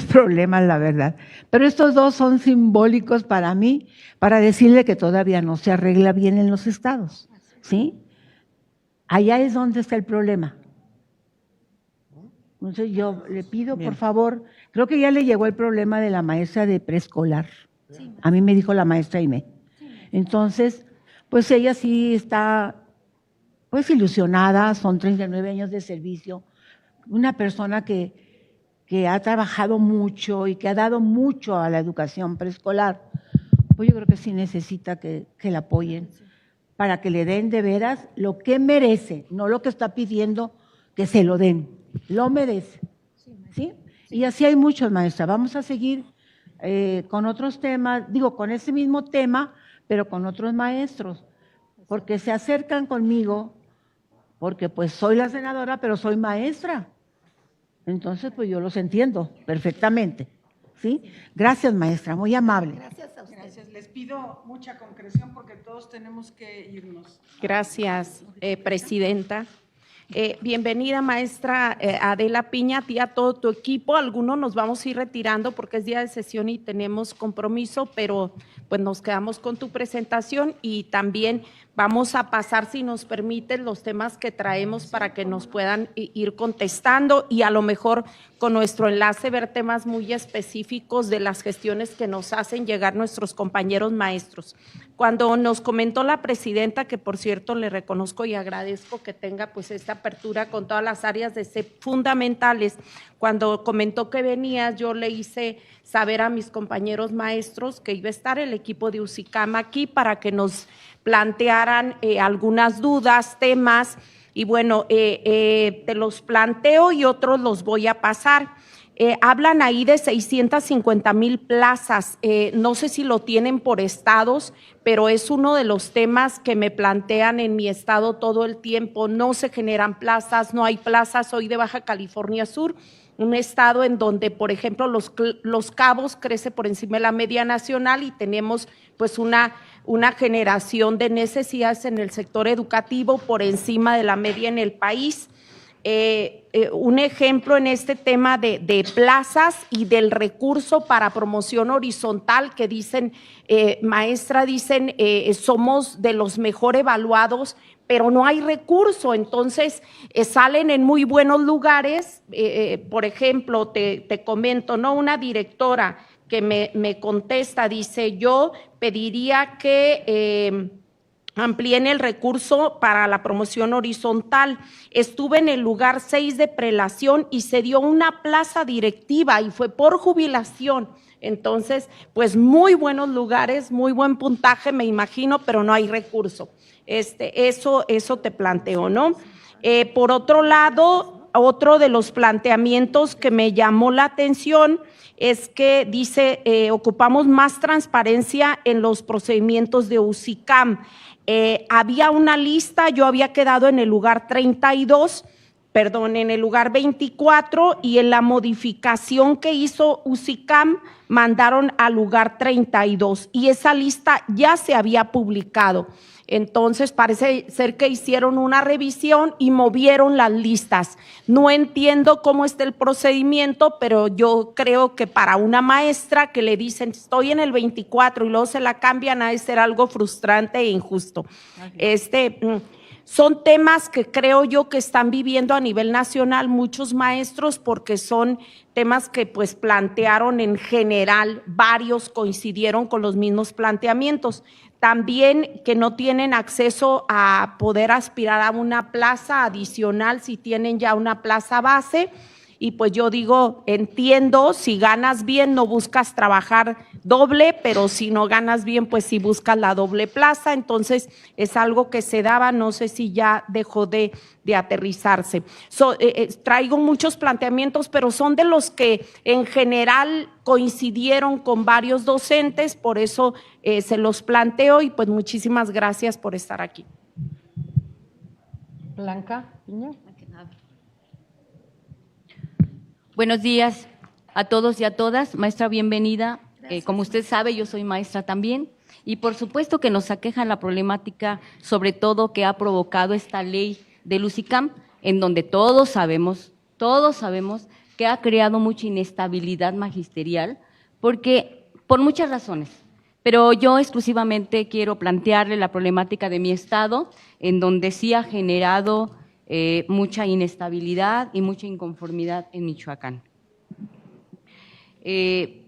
problemas, la verdad, pero estos 2 son simbólicos para mí, para decirle que todavía no se arregla bien en los estados, ¿sí? Allá es donde está el problema. Entonces yo le pido, por favor, creo que ya le llegó el problema de la maestra de preescolar. Sí. A mí me dijo la maestra Aimé. Sí. Entonces, pues ella sí está pues ilusionada, son 39 años de servicio, una persona que ha trabajado mucho y que ha dado mucho a la educación preescolar. Pues yo creo que sí necesita que la apoyen para que le den de veras lo que merece, no lo que está pidiendo que se lo den. Lo merece, ¿sí? Y así hay muchos, maestra. Vamos a seguir con otros temas, con ese mismo tema, pero con otros maestros, porque se acercan conmigo, porque pues soy la senadora, pero soy maestra. Entonces, pues yo los entiendo perfectamente, ¿sí? Gracias, maestra, muy amable. Gracias a usted. Gracias. Les pido mucha concreción porque todos tenemos que irnos. Gracias, presidenta. Bienvenida, maestra Adela Piña, a ti y a todo tu equipo. Algunos nos vamos a ir retirando porque es día de sesión y tenemos compromiso, pero pues nos quedamos con tu presentación y también Vamos a pasar, si nos permiten, los temas que traemos para que nos puedan ir contestando y a lo mejor con nuestro enlace ver temas muy específicos de las gestiones que nos hacen llegar nuestros compañeros maestros. Cuando nos comentó la presidenta, que por cierto le reconozco y agradezco que tenga pues esta apertura con todas las áreas de CEP fundamentales, cuando comentó que venía, yo le hice saber a mis compañeros maestros que iba a estar el equipo de UCICAM aquí para que nos plantearan algunas dudas, temas, y bueno, te los planteo y otros los voy a pasar. Hablan ahí de 650,000 plazas, no sé si lo tienen por estados, pero es uno de los temas que me plantean en mi estado todo el tiempo. No se generan plazas, no hay plazas. Soy de Baja California Sur, un estado en donde, por ejemplo, Los Cabos crece por encima de la media nacional y tenemos pues una generación de necesidades en el sector educativo por encima de la media en el país. Un ejemplo en este tema de plazas y del recurso para promoción horizontal que dicen, maestra, dicen, somos de los mejor evaluados, pero no hay recurso, entonces salen en muy buenos lugares. Por ejemplo, te comento, ¿no? Una directora que me contesta, dice, yo pediría que amplíen el recurso para la promoción horizontal. Estuve en el lugar 6 de prelación y se dio una plaza directiva y fue por jubilación. Entonces, pues muy buenos lugares, muy buen puntaje, me imagino, pero no hay recurso. Eso te planteo, ¿no? Por otro lado, otro de los planteamientos que me llamó la atención es que dice, ocupamos más transparencia en los procedimientos de UCICAM. Había una lista, yo había quedado en el lugar 32, en el lugar 24, y en la modificación que hizo UCICAM mandaron al lugar 32 y esa lista ya se había publicado. Entonces parece ser que hicieron una revisión y movieron las listas. No entiendo cómo está el procedimiento, pero yo creo que para una maestra que le dicen estoy en el 24 y luego se la cambian, ha de ser algo frustrante e injusto. Son temas que creo yo que están viviendo a nivel nacional muchos maestros, porque son temas que pues plantearon en general, varios coincidieron con los mismos planteamientos. También que no tienen acceso a poder aspirar a una plaza adicional si tienen ya una plaza base. Y pues yo digo, entiendo, si ganas bien no buscas trabajar doble, pero si no ganas bien pues sí buscas la doble plaza. Entonces es algo que se daba, no sé si ya dejó de aterrizarse. Traigo muchos planteamientos, pero son de los que en general coincidieron con varios docentes, por eso se los planteo y pues muchísimas gracias por estar aquí. Blanca Piña. Buenos días a todos y a todas. Maestra, bienvenida. Como usted sabe, yo soy maestra también y por supuesto que nos aqueja la problemática, sobre todo que ha provocado esta ley del UCICAM, en donde todos sabemos que ha creado mucha inestabilidad magisterial, porque por muchas razones. Pero yo exclusivamente quiero plantearle la problemática de mi estado, en donde sí ha generado mucha inestabilidad y mucha inconformidad en Michoacán. En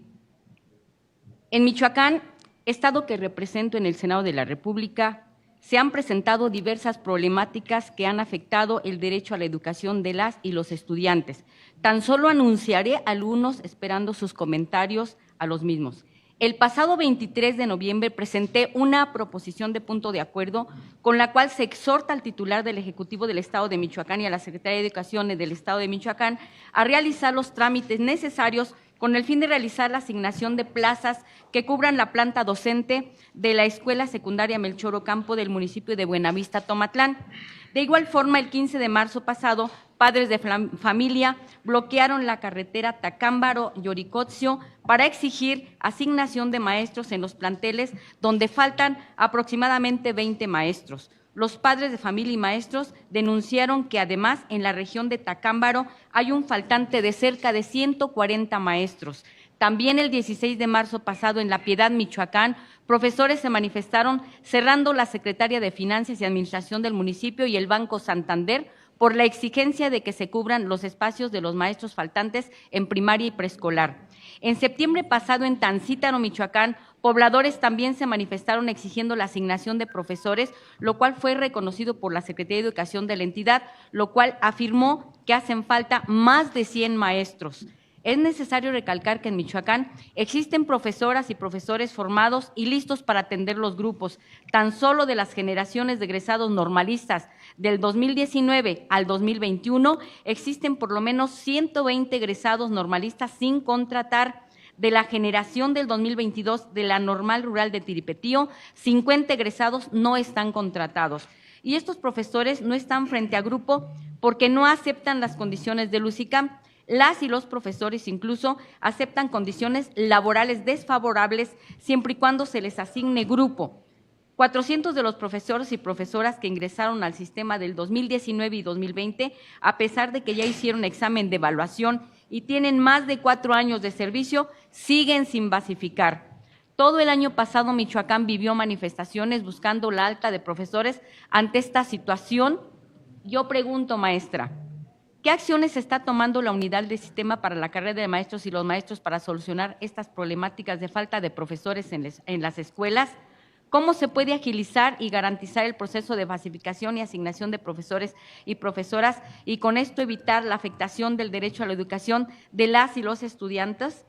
Michoacán, estado que represento en el Senado de la República, se han presentado diversas problemáticas que han afectado el derecho a la educación de las y los estudiantes. Tan solo anunciaré algunos esperando sus comentarios a los mismos. El pasado 23 de noviembre presenté una proposición de punto de acuerdo con la cual se exhorta al titular del Ejecutivo del Estado de Michoacán y a la Secretaría de Educación del Estado de Michoacán a realizar los trámites necesarios con el fin de realizar la asignación de plazas que cubran la planta docente de la Escuela Secundaria Melchor Ocampo del municipio de Buenavista, Tomatlán. De igual forma, el 15 de marzo pasado, padres de familia bloquearon la carretera Tacámbaro-Yoricotzio para exigir asignación de maestros en los planteles donde faltan aproximadamente 20 maestros. Los padres de familia y maestros denunciaron que además en la región de Tacámbaro hay un faltante de cerca de 140 maestros. También el 16 de marzo pasado en La Piedad, Michoacán, profesores se manifestaron cerrando la Secretaría de Finanzas y Administración del municipio y el Banco Santander por la exigencia de que se cubran los espacios de los maestros faltantes en primaria y preescolar. En septiembre pasado, en Tancítaro, Michoacán, pobladores también se manifestaron exigiendo la asignación de profesores, lo cual fue reconocido por la Secretaría de Educación de la entidad, lo cual afirmó que hacen falta más de 100 maestros. Es necesario recalcar que en Michoacán existen profesoras y profesores formados y listos para atender los grupos. Tan solo de las generaciones de egresados normalistas del 2019 al 2021, existen por lo menos 120 egresados normalistas sin contratar. De la generación del 2022 de la Normal Rural de Tiripetío, 50 egresados no están contratados. Y estos profesores no están frente a grupo porque no aceptan las condiciones del UCICAM. Las y los profesores incluso aceptan condiciones laborales desfavorables siempre y cuando se les asigne grupo. 400 de los profesores y profesoras que ingresaron al sistema del 2019 y 2020, a pesar de que ya hicieron examen de evaluación y tienen más de 4 años de servicio, siguen sin basificar. Todo el año pasado Michoacán vivió manifestaciones buscando la alta de profesores ante esta situación. Yo pregunto, maestra, ¿qué acciones está tomando la unidad del sistema para la carrera de maestros y los maestros para solucionar estas problemáticas de falta de profesores en las escuelas? ¿Cómo se puede agilizar y garantizar el proceso de basificación y asignación de profesores y profesoras y con esto evitar la afectación del derecho a la educación de las y los estudiantes?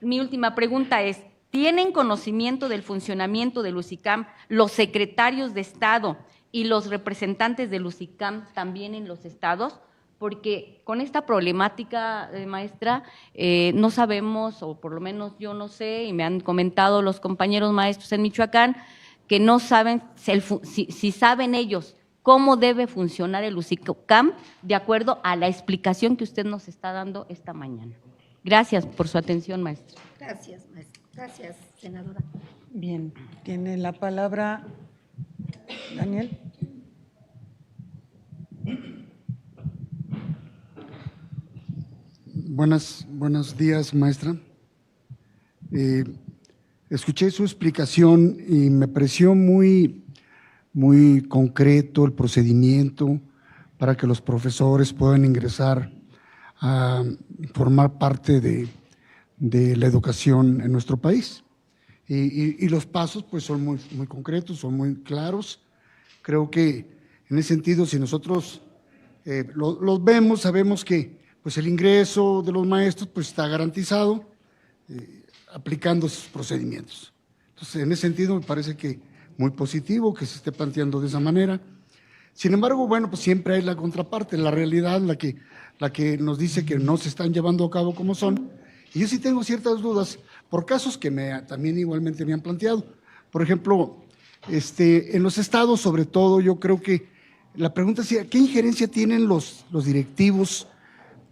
Mi última pregunta es, ¿tienen conocimiento del funcionamiento del UCICAM los secretarios de Estado y los representantes del UCICAM también en los estados? Porque con esta problemática, maestra, no sabemos, o por lo menos yo no sé, y me han comentado los compañeros maestros en Michoacán, que no saben si saben ellos cómo debe funcionar el UCICAM de acuerdo a la explicación que usted nos está dando esta mañana. Gracias por su atención, maestra. Gracias, maestra. Gracias, senadora. Bien, tiene la palabra Daniel. Buenos días, maestra. Escuché su explicación y me pareció muy concreto el procedimiento para que los profesores puedan ingresar a formar parte de la educación en nuestro país. Y los pasos pues son muy concretos, son muy claros. Creo que en ese sentido, si nosotros los vemos, sabemos que pues el ingreso de los maestros pues está garantizado aplicando esos procedimientos. Entonces, en ese sentido me parece que muy positivo que se esté planteando de esa manera. Sin embargo, bueno, pues siempre hay la contraparte, la realidad, la que nos dice que no se están llevando a cabo como son. Y yo sí tengo ciertas dudas por casos que también igualmente me han planteado. Por ejemplo, en los estados, sobre todo, yo creo que la pregunta es, ¿qué injerencia tienen los directivos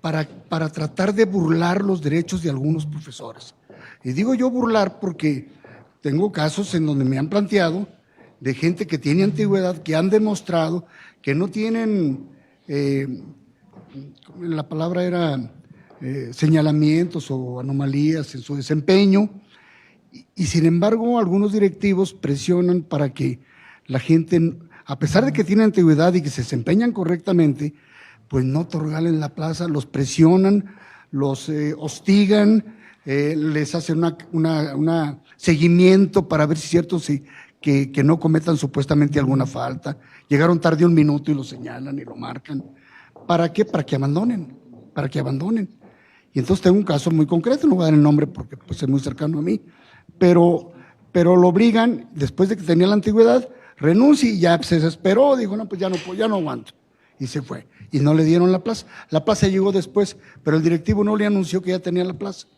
para tratar de burlar los derechos de algunos profesores? Y digo yo burlar porque tengo casos en donde me han planteado de gente que tiene antigüedad, que han demostrado que no tienen, la palabra era señalamientos o anomalías en su desempeño, y sin embargo algunos directivos presionan para que la gente, a pesar de que tienen antigüedad y que se desempeñan correctamente, pues no otorgarles la plaza, los presionan, los hostigan, les hacen un seguimiento para ver si es cierto que no cometan supuestamente alguna falta. Llegaron tarde 1 minuto y lo señalan y lo marcan. ¿Para qué? Para que abandonen. Y entonces tengo un caso muy concreto, no voy a dar el nombre porque pues, es muy cercano a mí, pero lo obligan, después de que tenía la antigüedad, renuncia y ya se desesperó, dijo, no, pues ya no aguanto. Y se fue. Y no le dieron la plaza. La plaza llegó después, pero el directivo no le anunció que ya tenía la plaza.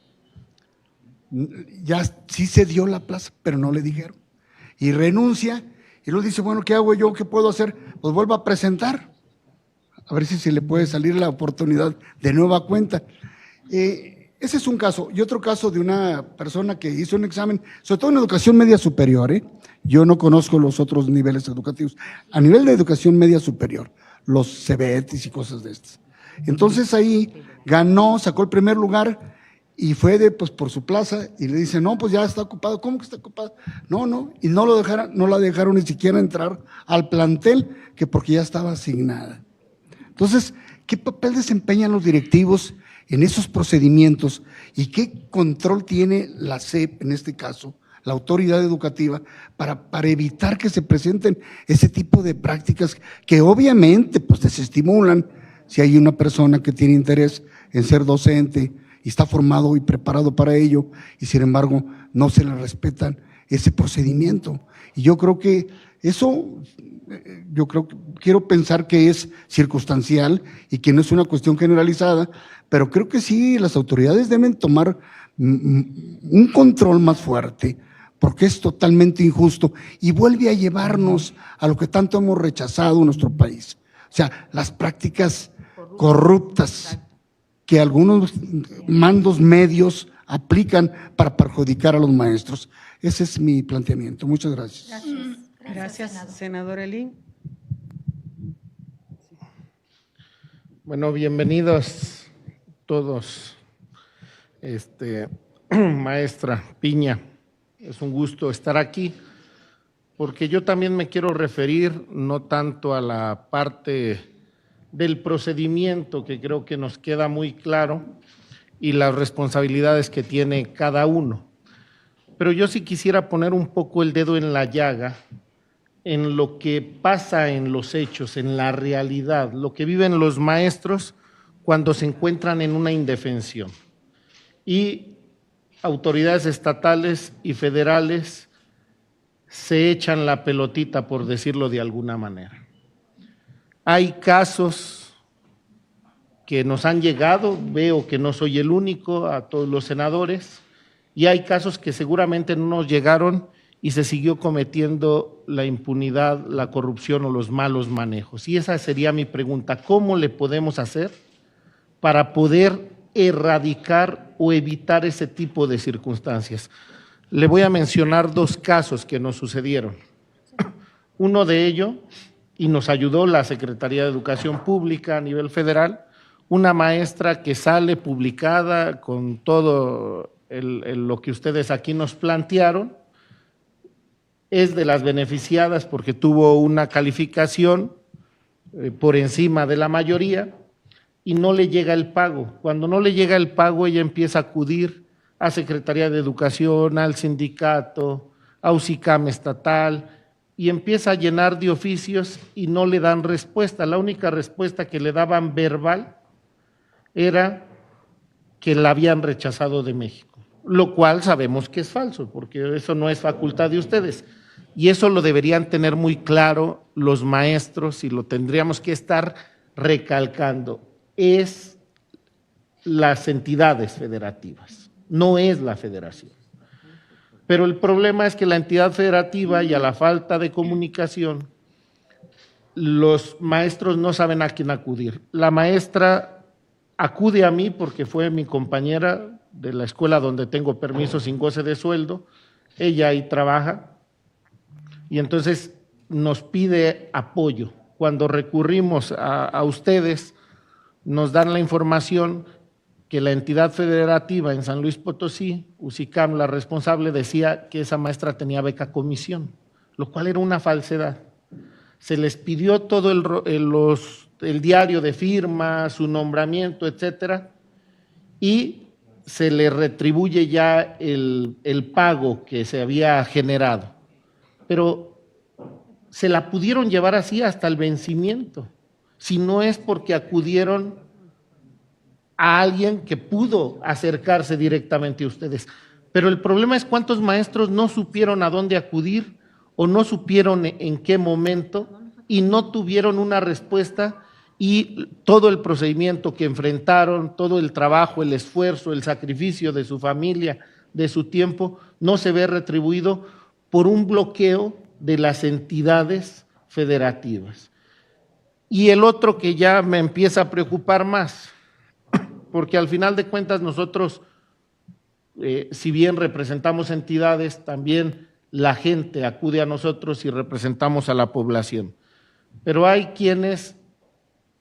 Ya sí se dio la plaza, pero no le dijeron. Y renuncia, y luego dice, bueno, ¿qué hago yo? ¿Qué puedo hacer? Pues vuelvo a presentar, a ver si se le puede salir la oportunidad de nueva cuenta. Ese es un caso. Y otro caso de una persona que hizo un examen, sobre todo en educación media superior, yo no conozco los otros niveles educativos, a nivel de educación media superior, los CBETs y cosas de estas. Entonces ahí ganó, sacó el primer lugar y fue pues por su plaza y le dice, no, pues ya está ocupado. ¿Cómo que está ocupado? No, y no la dejaron ni siquiera entrar al plantel, que porque ya estaba asignada. Entonces, ¿qué papel desempeñan los directivos en esos procedimientos y qué control tiene la SEP, en este caso, la autoridad educativa, para evitar que se presenten ese tipo de prácticas que obviamente pues desestimulan si hay una persona que tiene interés en ser docente y está formado y preparado para ello, y sin embargo no se le respetan ese procedimiento? Y yo creo que eso, quiero pensar que es circunstancial y que no es una cuestión generalizada, pero creo que sí, las autoridades deben tomar un control más fuerte, porque es totalmente injusto y vuelve a llevarnos a lo que tanto hemos rechazado en nuestro país. O sea, las prácticas corruptas que algunos mandos medios aplican para perjudicar a los maestros. Ese es mi planteamiento. Muchas gracias. Gracias, senador Elín. Bueno, bienvenidos todos. Maestra Piña, es un gusto estar aquí, porque yo también me quiero referir no tanto a la parte del procedimiento, que creo que nos queda muy claro, y las responsabilidades que tiene cada uno, pero yo sí quisiera poner un poco el dedo en la llaga en lo que pasa en los hechos, en la realidad, lo que viven los maestros cuando se encuentran en una indefensión. Y autoridades estatales y federales se echan la pelotita, por decirlo de alguna manera. Hay casos que nos han llegado, veo que no soy el único, a todos los senadores, y hay casos que seguramente no nos llegaron y se siguió cometiendo la impunidad, la corrupción o los malos manejos. Y esa sería mi pregunta: ¿cómo le podemos hacer para poder erradicar o evitar ese tipo de circunstancias? Le voy a mencionar dos casos que nos sucedieron. Uno de ellos, y nos ayudó la Secretaría de Educación Pública a nivel federal, una maestra que sale publicada con todo lo que ustedes aquí nos plantearon, es de las beneficiadas porque tuvo una calificación por encima de la mayoría y no le llega el pago. Cuando no le llega el pago, ella empieza a acudir a Secretaría de Educación, al sindicato, a UCICAM estatal, y empieza a llenar de oficios y no le dan respuesta. La única respuesta que le daban verbal era que la habían rechazado de México, lo cual sabemos que es falso, porque eso no es facultad de ustedes. Y eso lo deberían tener muy claro los maestros y lo tendríamos que estar recalcando. Es las entidades federativas, no es la federación. Pero el problema es que la entidad federativa, y a la falta de comunicación, los maestros no saben a quién acudir. La maestra acude a mí porque fue mi compañera de la escuela donde tengo permiso sin goce de sueldo, ella ahí trabaja, y entonces nos pide apoyo. Cuando recurrimos a ustedes, nos dan la información que la entidad federativa en San Luis Potosí, UCICAM, la responsable, decía que esa maestra tenía beca comisión, lo cual era una falsedad. Se les pidió todo el diario de firma, su nombramiento, etcétera, y se le retribuye ya el pago que se había generado. Pero se la pudieron llevar así hasta el vencimiento, si no es porque acudieron a alguien que pudo acercarse directamente a ustedes. Pero el problema es cuántos maestros no supieron a dónde acudir o no supieron en qué momento y no tuvieron una respuesta, y todo el procedimiento que enfrentaron, todo el trabajo, el esfuerzo, el sacrificio de su familia, de su tiempo, no se ve retribuido por un bloqueo de las entidades federativas. Y el otro que ya me empieza a preocupar más, porque al final de cuentas nosotros, si bien representamos entidades, también la gente acude a nosotros y representamos a la población. Pero hay quienes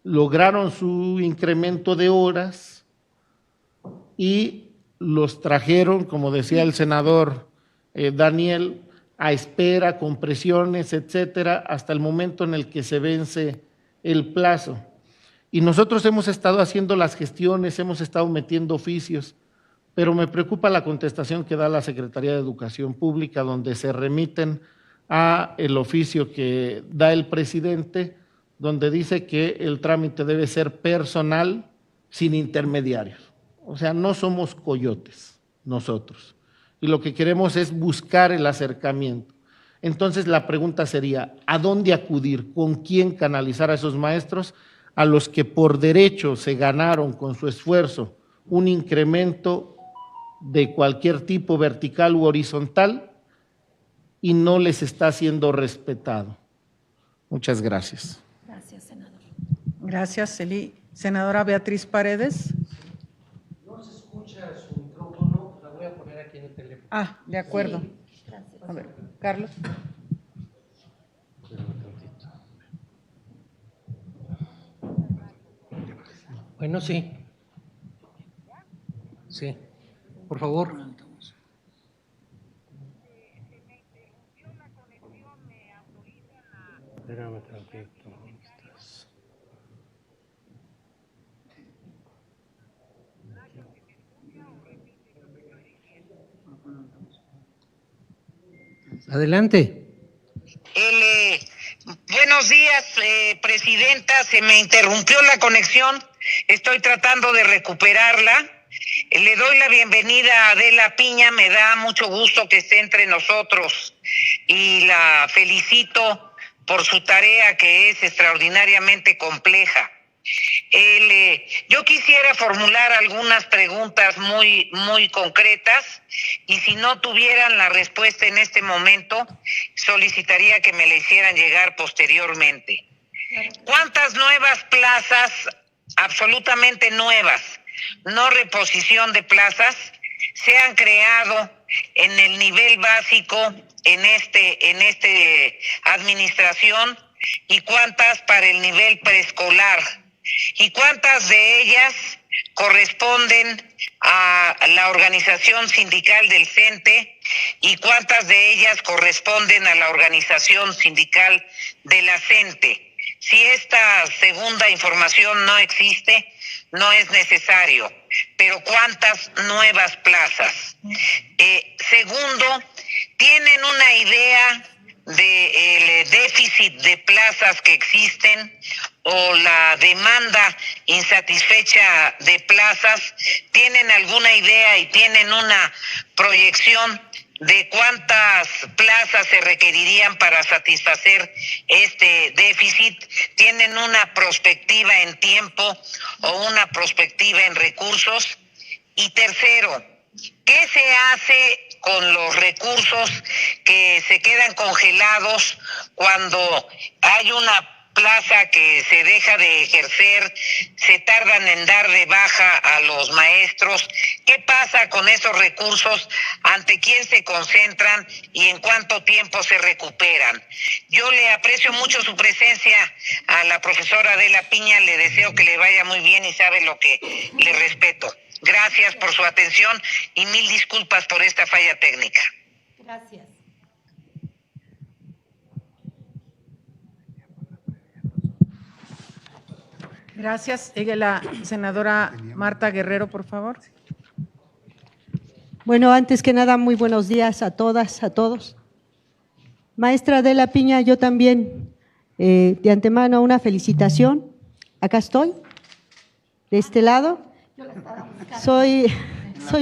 lograron su incremento de horas y los trajeron, como decía el senador Daniel, a espera, con presiones, etcétera, hasta el momento en el que se vence el plazo. Y nosotros hemos estado haciendo las gestiones, hemos estado metiendo oficios, pero me preocupa la contestación que da la Secretaría de Educación Pública, donde se remiten a el oficio que da el presidente, donde dice que el trámite debe ser personal, sin intermediarios. O sea, no somos coyotes nosotros, y lo que queremos es buscar el acercamiento. Entonces la pregunta sería, ¿a dónde acudir? ¿Con quién canalizar a esos maestros a los que por derecho se ganaron con su esfuerzo un incremento de cualquier tipo, vertical u horizontal, y no les está siendo respetado? Muchas gracias. Gracias, senador. Gracias, Eli. Senadora Beatriz Paredes. No se escucha su micrófono, la voy a poner aquí en el teléfono. Ah, de acuerdo. Gracias. A ver, Carlos. Bueno, sí. Sí, por favor. Espérame tantito. ¿Dónde estás? Adelante. Buenos días, presidenta. Se me interrumpió la conexión. Estoy tratando de recuperarla. Le doy la bienvenida a Adela Piña. Me da mucho gusto que esté entre nosotros y la felicito por su tarea, que es extraordinariamente compleja. Yo quisiera formular algunas preguntas muy concretas, y si no tuvieran la respuesta en este momento, solicitaría que me la hicieran llegar posteriormente. ¿Cuántas nuevas plazas, absolutamente nuevas, no reposición de plazas, se han creado en el nivel básico en este administración, y cuántas para el nivel preescolar? ¿Y cuántas de ellas corresponden a la organización sindical del CENTE? ¿Y cuántas de ellas corresponden a la organización sindical de la CENTE? Si esta segunda información no existe, no es necesario. Pero ¿cuántas nuevas plazas? Segundo, ¿tienen una idea del déficit de plazas que existen o la demanda insatisfecha de plazas? ¿Tienen alguna idea y tienen una proyección de cuántas plazas se requerirían para satisfacer este déficit? ¿Tienen una perspectiva en tiempo o una perspectiva en recursos? Y tercero, ¿qué se hace con los recursos que se quedan congelados cuando hay una plaza que se deja de ejercer, se tardan en dar de baja a los maestros? ¿Qué pasa con esos recursos? ¿Ante quién se concentran y en cuánto tiempo se recuperan? Yo le aprecio mucho su presencia a la profesora Adela Piña, le deseo que le vaya muy bien y sabe lo que le respeto. Gracias por su atención y mil disculpas por esta falla técnica. Gracias. Gracias. La senadora Marta Guerrero, por favor. Bueno, antes que nada, muy buenos días a todas, a todos. Maestra Adela Piña, yo también, de antemano, una felicitación. Acá estoy, de este lado. Soy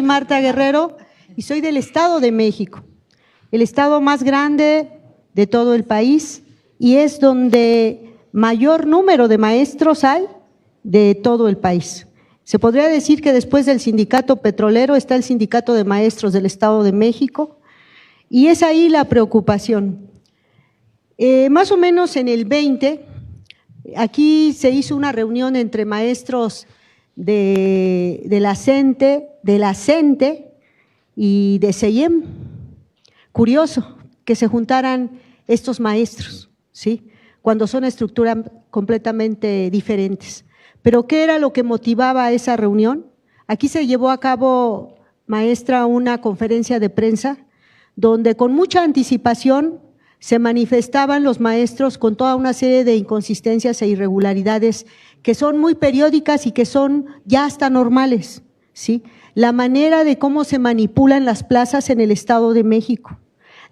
Marta Guerrero y soy del Estado de México, el estado más grande de todo el país, y es donde mayor número de maestros hay de todo el país. Se podría decir que después del sindicato petrolero está el sindicato de maestros del Estado de México, y es ahí la preocupación. Más o menos en el 20, aquí se hizo una reunión entre maestros de la CENTE, de la CENTE y de CEIEM. Curioso que se juntaran estos maestros, ¿sí?, cuando son estructuras completamente diferentes. Pero ¿qué era lo que motivaba esa reunión? Aquí se llevó a cabo maestra, una conferencia de prensa donde con mucha anticipación se manifestaban los maestros con toda una serie de inconsistencias e irregularidades que son muy periódicas y que son ya hasta normales, ¿sí? La manera de cómo se manipulan las plazas en el Estado de México,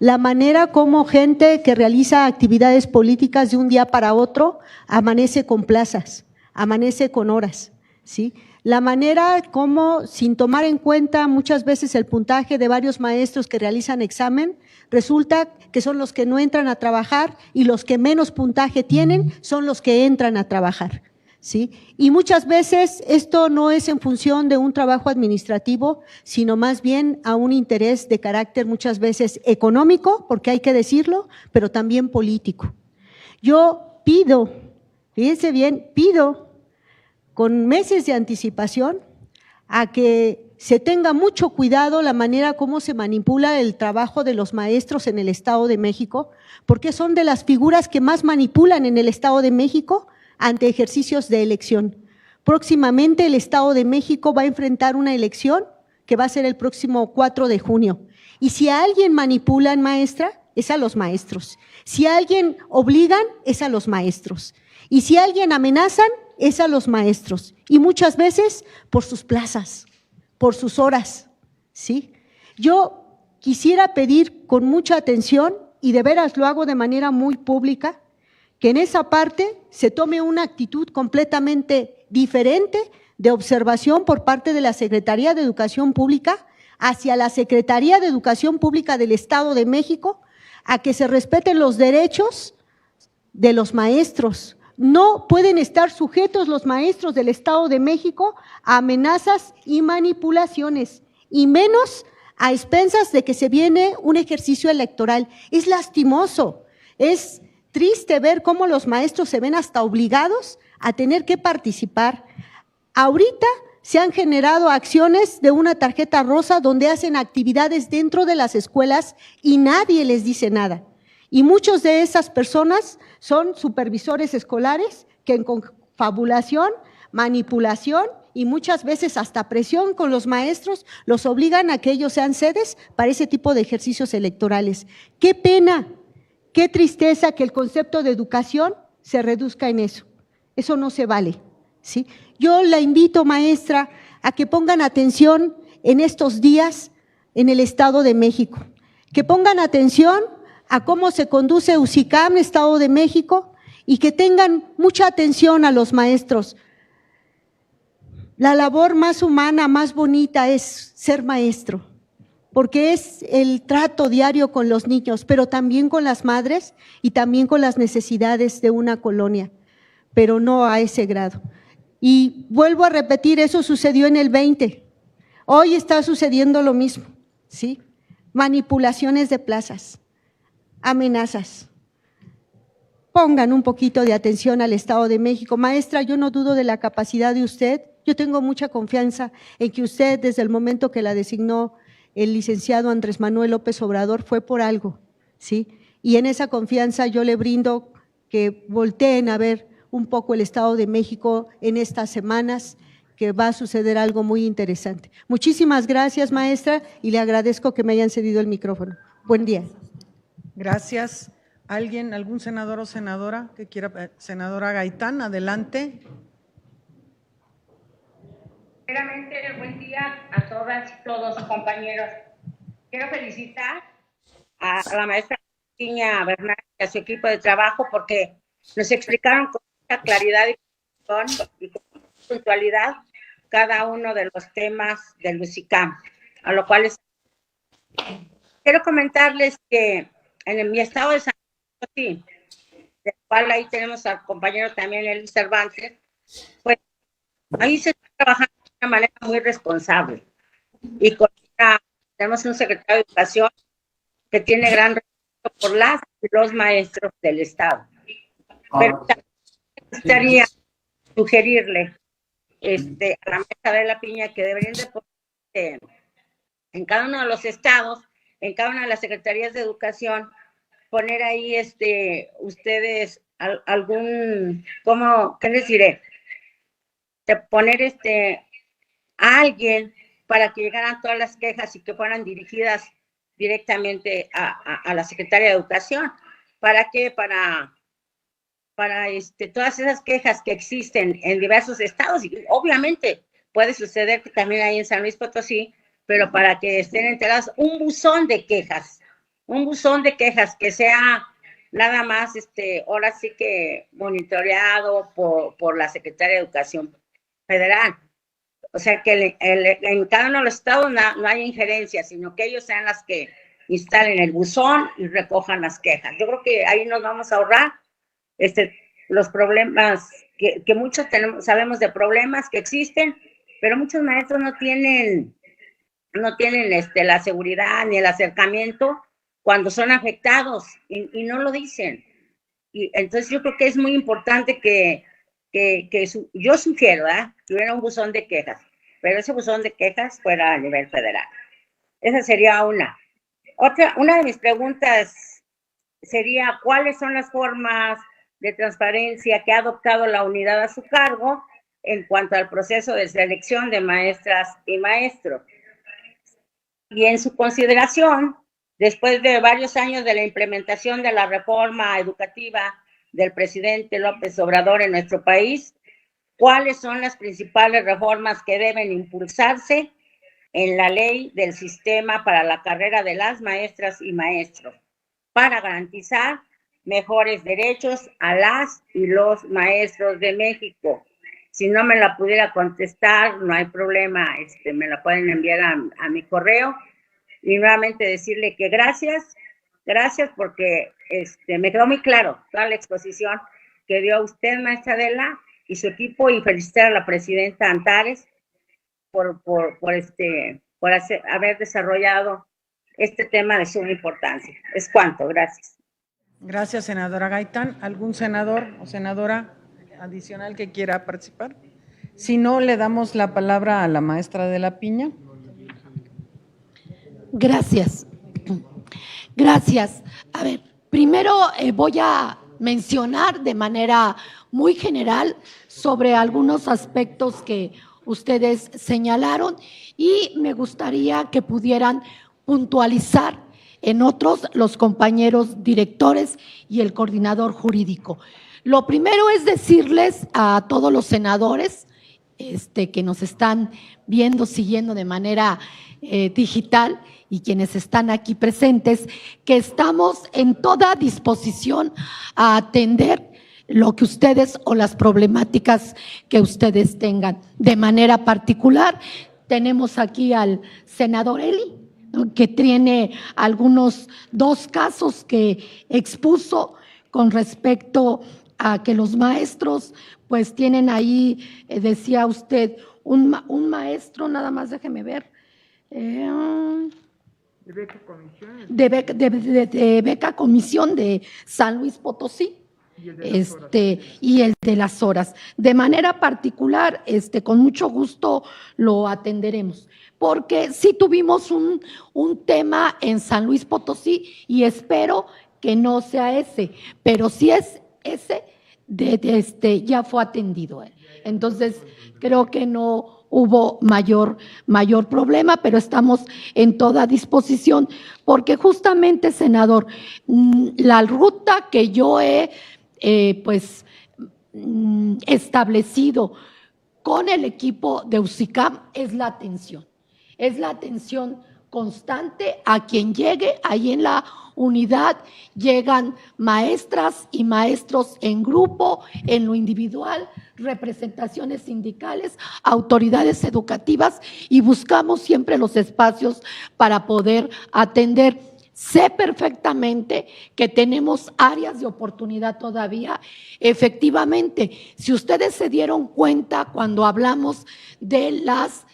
la manera como gente que realiza actividades políticas de un día para otro amanece con plazas, amanece con horas, ¿sí? La manera como, sin tomar en cuenta muchas veces el puntaje de varios maestros que realizan examen, resulta que son los que no entran a trabajar y los que menos puntaje tienen son los que entran a trabajar, ¿sí? Y muchas veces esto no es en función de un trabajo administrativo, sino más bien a un interés de carácter muchas veces económico, porque hay que decirlo, pero también político. Yo pido, fíjense bien, pido con meses de anticipación a que se tenga mucho cuidado la manera como se manipula el trabajo de los maestros en el Estado de México, porque son de las figuras que más manipulan en el Estado de México ante ejercicios de elección. Próximamente el Estado de México va a enfrentar una elección que va a ser el próximo 4 de junio. Y si a alguien manipulan, maestra, es a los maestros. Si a alguien obligan, es a los maestros. Y si a alguien amenazan, es a los maestros. Y muchas veces por sus plazas, por sus horas, ¿sí? Yo quisiera pedir con mucha atención, y de veras lo hago de manera muy pública, que en esa parte se tome una actitud completamente diferente de observación por parte de la Secretaría de Educación Pública hacia la Secretaría de Educación Pública del Estado de México, a que se respeten los derechos de los maestros. No pueden estar sujetos los maestros del Estado de México a amenazas y manipulaciones, y menos a expensas de que se viene un ejercicio electoral. Es lastimoso, es triste ver cómo los maestros se ven hasta obligados a tener que participar. Ahorita se han generado acciones de una tarjeta rosa donde hacen actividades dentro de las escuelas y nadie les dice nada. Y muchos de esas personas son supervisores escolares que en confabulación, manipulación y muchas veces hasta presión con los maestros los obligan a que ellos sean sedes para ese tipo de ejercicios electorales. ¡Qué pena! Qué tristeza que el concepto de educación se reduzca en eso. Eso no se vale, ¿sí? Yo la invito, maestra, a que pongan atención en estos días en el Estado de México, que pongan atención a cómo se conduce UCICAM, Estado de México, y que tengan mucha atención a los maestros. La labor más humana, más bonita es ser maestro, porque es el trato diario con los niños, pero también con las madres y también con las necesidades de una colonia, pero no a ese grado. Y vuelvo a repetir, eso sucedió en el 20, hoy está sucediendo lo mismo, ¿sí? Manipulaciones de plazas, amenazas. Pongan un poquito de atención al Estado de México. Maestra, yo no dudo de la capacidad de usted, yo tengo mucha confianza en que usted desde el momento que la designó el licenciado Andrés Manuel López Obrador fue por algo, ¿sí? Y en esa confianza yo le brindo que volteen a ver un poco el Estado de México en estas semanas, que va a suceder algo muy interesante. Muchísimas gracias, maestra, y le agradezco que me hayan cedido el micrófono. Buen día. Gracias. ¿Alguien, algún senador o senadora que quiera? Senadora Gaitán, adelante. Primeramente, buen día a todas y todos, compañeros. Quiero felicitar a la maestra Piña Bernal y a su equipo de trabajo porque nos explicaron con mucha claridad y con puntualidad cada uno de los temas del UCICAM, a lo cual quiero comentarles que en mi estado de San Luis, del cual ahí tenemos al compañero también, Eli Cervantes, pues ahí se está trabajando de una manera muy responsable. Y tenemos un secretario de Educación que tiene gran respeto por las y los maestros del Estado. Pero también me gustaría sugerirle a la maestra de la Piña que deberían de poner en cada uno de los estados, en cada una de las secretarías de educación, poner ahí ustedes algún, ¿qué les diré? De poner a alguien para que llegaran todas las quejas y que fueran dirigidas directamente a la Secretaría de Educación. ¿Para qué? Para todas esas quejas que existen en diversos estados, y obviamente puede suceder que también hay en San Luis Potosí, pero para que estén enterados, un buzón de quejas que sea nada más, ahora sí que monitoreado por la Secretaría de Educación Federal. O sea, que en cada uno de los estados no hay injerencia, sino que ellos sean las que instalen el buzón y recojan las quejas. Yo creo que ahí nos vamos a ahorrar los problemas que muchos sabemos de problemas que existen, pero muchos maestros no tienen la seguridad ni el acercamiento cuando son afectados y no lo dicen. Y entonces yo creo que es muy importante yo sugiero que hubiera un buzón de quejas, pero ese buzón de quejas fuera a nivel federal. Esa sería una. Una de mis preguntas sería, ¿cuáles son las formas de transparencia que ha adoptado la unidad a su cargo en cuanto al proceso de selección de maestras y maestros? Y en su consideración, después de varios años de la implementación de la reforma educativa del presidente López Obrador en nuestro país, ¿cuáles son las principales reformas que deben impulsarse en la ley del sistema para la carrera de las maestras y maestros para garantizar mejores derechos a las y los maestros de México? Si no me la pudiera contestar, no hay problema, me la pueden enviar a mi correo. Y nuevamente decirle que gracias porque me quedó muy claro toda la exposición que dio usted, maestra Adela, y su equipo, y felicitar a la presidenta Antares por haber desarrollado este tema de suma importancia. Es cuanto, gracias. Gracias, senadora Gaitán. ¿Algún senador o senadora adicional que quiera participar? Si no, le damos la palabra a la maestra de la Piña. Gracias. Gracias. A ver, primero voy a mencionar de manera muy general sobre algunos aspectos que ustedes señalaron y me gustaría que pudieran puntualizar en otros los compañeros directores y el coordinador jurídico. Lo primero es decirles a todos los senadores que nos están viendo, siguiendo de manera digital y quienes están aquí presentes, que estamos en toda disposición a atender lo que ustedes o las problemáticas que ustedes tengan. De manera particular, tenemos aquí al senador Eli, ¿no?, que tiene dos casos que expuso con respecto a que los maestros pues tienen ahí, decía usted, un maestro, nada más déjeme ver, de beca comisión de San Luis Potosí, y el de las horas. De manera particular, con mucho gusto lo atenderemos, porque sí tuvimos un tema en San Luis Potosí y espero que no sea ese, pero si es ese, ya fue atendido. Entonces, creo que no hubo mayor problema, pero estamos en toda disposición, porque justamente, senador, la ruta que yo he establecido con el equipo de UCICAM es la atención constante a quien llegue. Ahí en la unidad llegan maestras y maestros en grupo, en lo individual, representaciones sindicales, autoridades educativas, y buscamos siempre los espacios para poder atender. Sé perfectamente que tenemos áreas de oportunidad todavía. Efectivamente, si ustedes se dieron cuenta cuando hablamos de las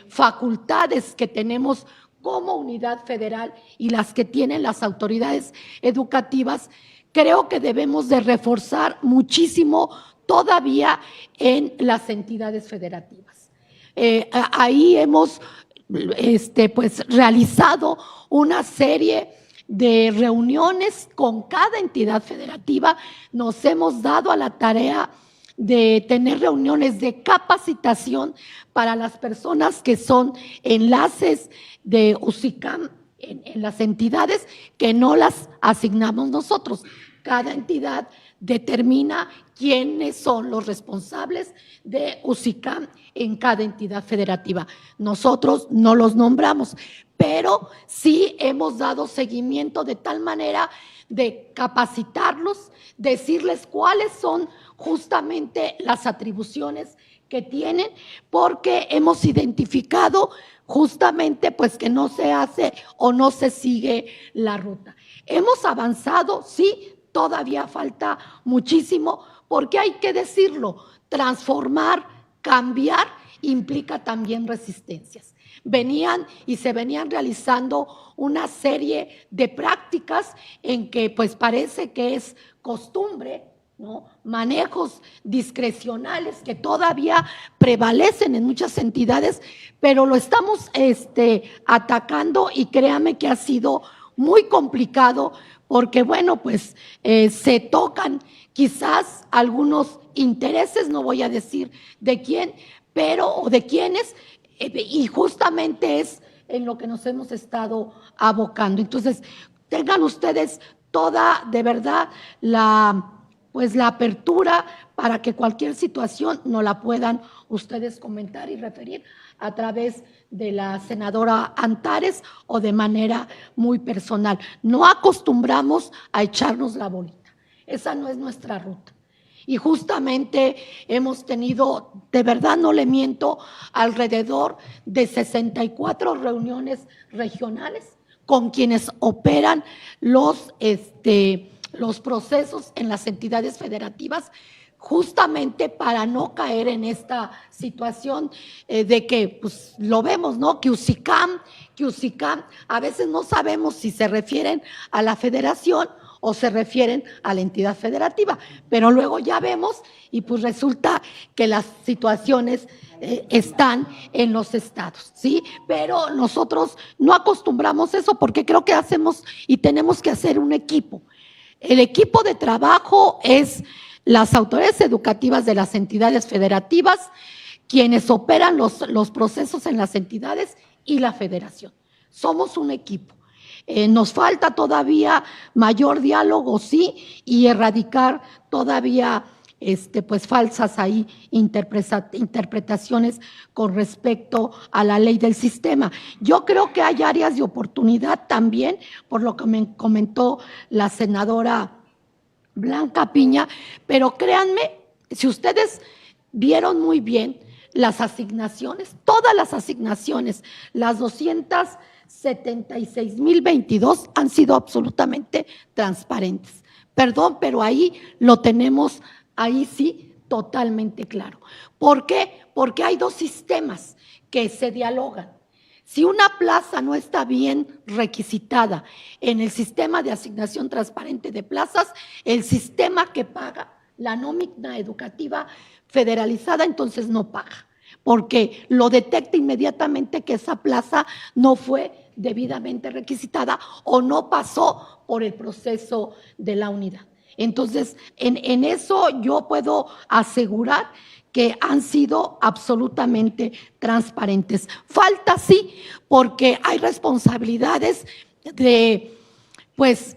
facultades que tenemos como unidad federal y las que tienen las autoridades educativas, creo que debemos de reforzar muchísimo todavía en las entidades federativas. Ahí hemos realizado una serie de reuniones con cada entidad federativa. Nos hemos dado a la tarea de tener reuniones de capacitación para las personas que son enlaces de UCICAM en las entidades, que no las asignamos nosotros. Cada entidad determina quiénes son los responsables de UCICAM en cada entidad federativa. Nosotros no los nombramos, pero sí hemos dado seguimiento de tal manera de capacitarlos, decirles cuáles son justamente las atribuciones que tienen, porque hemos identificado justamente pues que no se hace o no se sigue la ruta. Hemos avanzado, sí, todavía falta muchísimo, porque hay que decirlo, transformar, cambiar, implica también resistencias. Venían y se venían realizando una serie de prácticas en que pues parece que es costumbre, ¿no? Manejos discrecionales que todavía prevalecen en muchas entidades, pero lo estamos atacando, y créame que ha sido muy complicado porque, bueno, pues se tocan quizás algunos intereses, no voy a decir de quién, pero o de quiénes, y justamente es en lo que nos hemos estado abocando. Entonces, tengan ustedes toda, de verdad, la apertura para que cualquier situación nos la puedan ustedes comentar y referir a través de la senadora Antares o de manera muy personal. No acostumbramos a echarnos la bolita, esa no es nuestra ruta. Y justamente hemos tenido, de verdad no le miento, alrededor de 64 reuniones regionales con quienes operan los procesos en las entidades federativas, justamente para no caer en esta situación de que, pues lo vemos, ¿no? Que UCICAM, a veces no sabemos si se refieren a la federación o se refieren a la entidad federativa, pero luego ya vemos y pues resulta que las situaciones están en los estados, ¿sí? Pero nosotros no acostumbramos eso, porque creo que hacemos y tenemos que hacer un equipo. El equipo de trabajo es las autoridades educativas de las entidades federativas, quienes operan los procesos en las entidades, y la federación. Somos un equipo. Nos falta todavía mayor diálogo, sí, y erradicar todavía pues falsas ahí interpretaciones con respecto a la ley del sistema. Yo creo que hay áreas de oportunidad también, por lo que me comentó la senadora Blanca Piña, pero créanme, si ustedes vieron muy bien las asignaciones, todas las asignaciones, las 276,022 han sido absolutamente transparentes. Perdón, pero ahí lo tenemos, ahí sí, totalmente claro. ¿Por qué? Porque hay dos sistemas que se dialogan. Si una plaza no está bien requisitada en el sistema de asignación transparente de plazas, el sistema que paga la nómina educativa federalizada entonces no paga, porque lo detecta inmediatamente que esa plaza no fue debidamente requisitada o no pasó por el proceso de la unidad. Entonces, en eso yo puedo asegurar que han sido absolutamente transparentes. Falta sí, porque hay responsabilidades de, pues,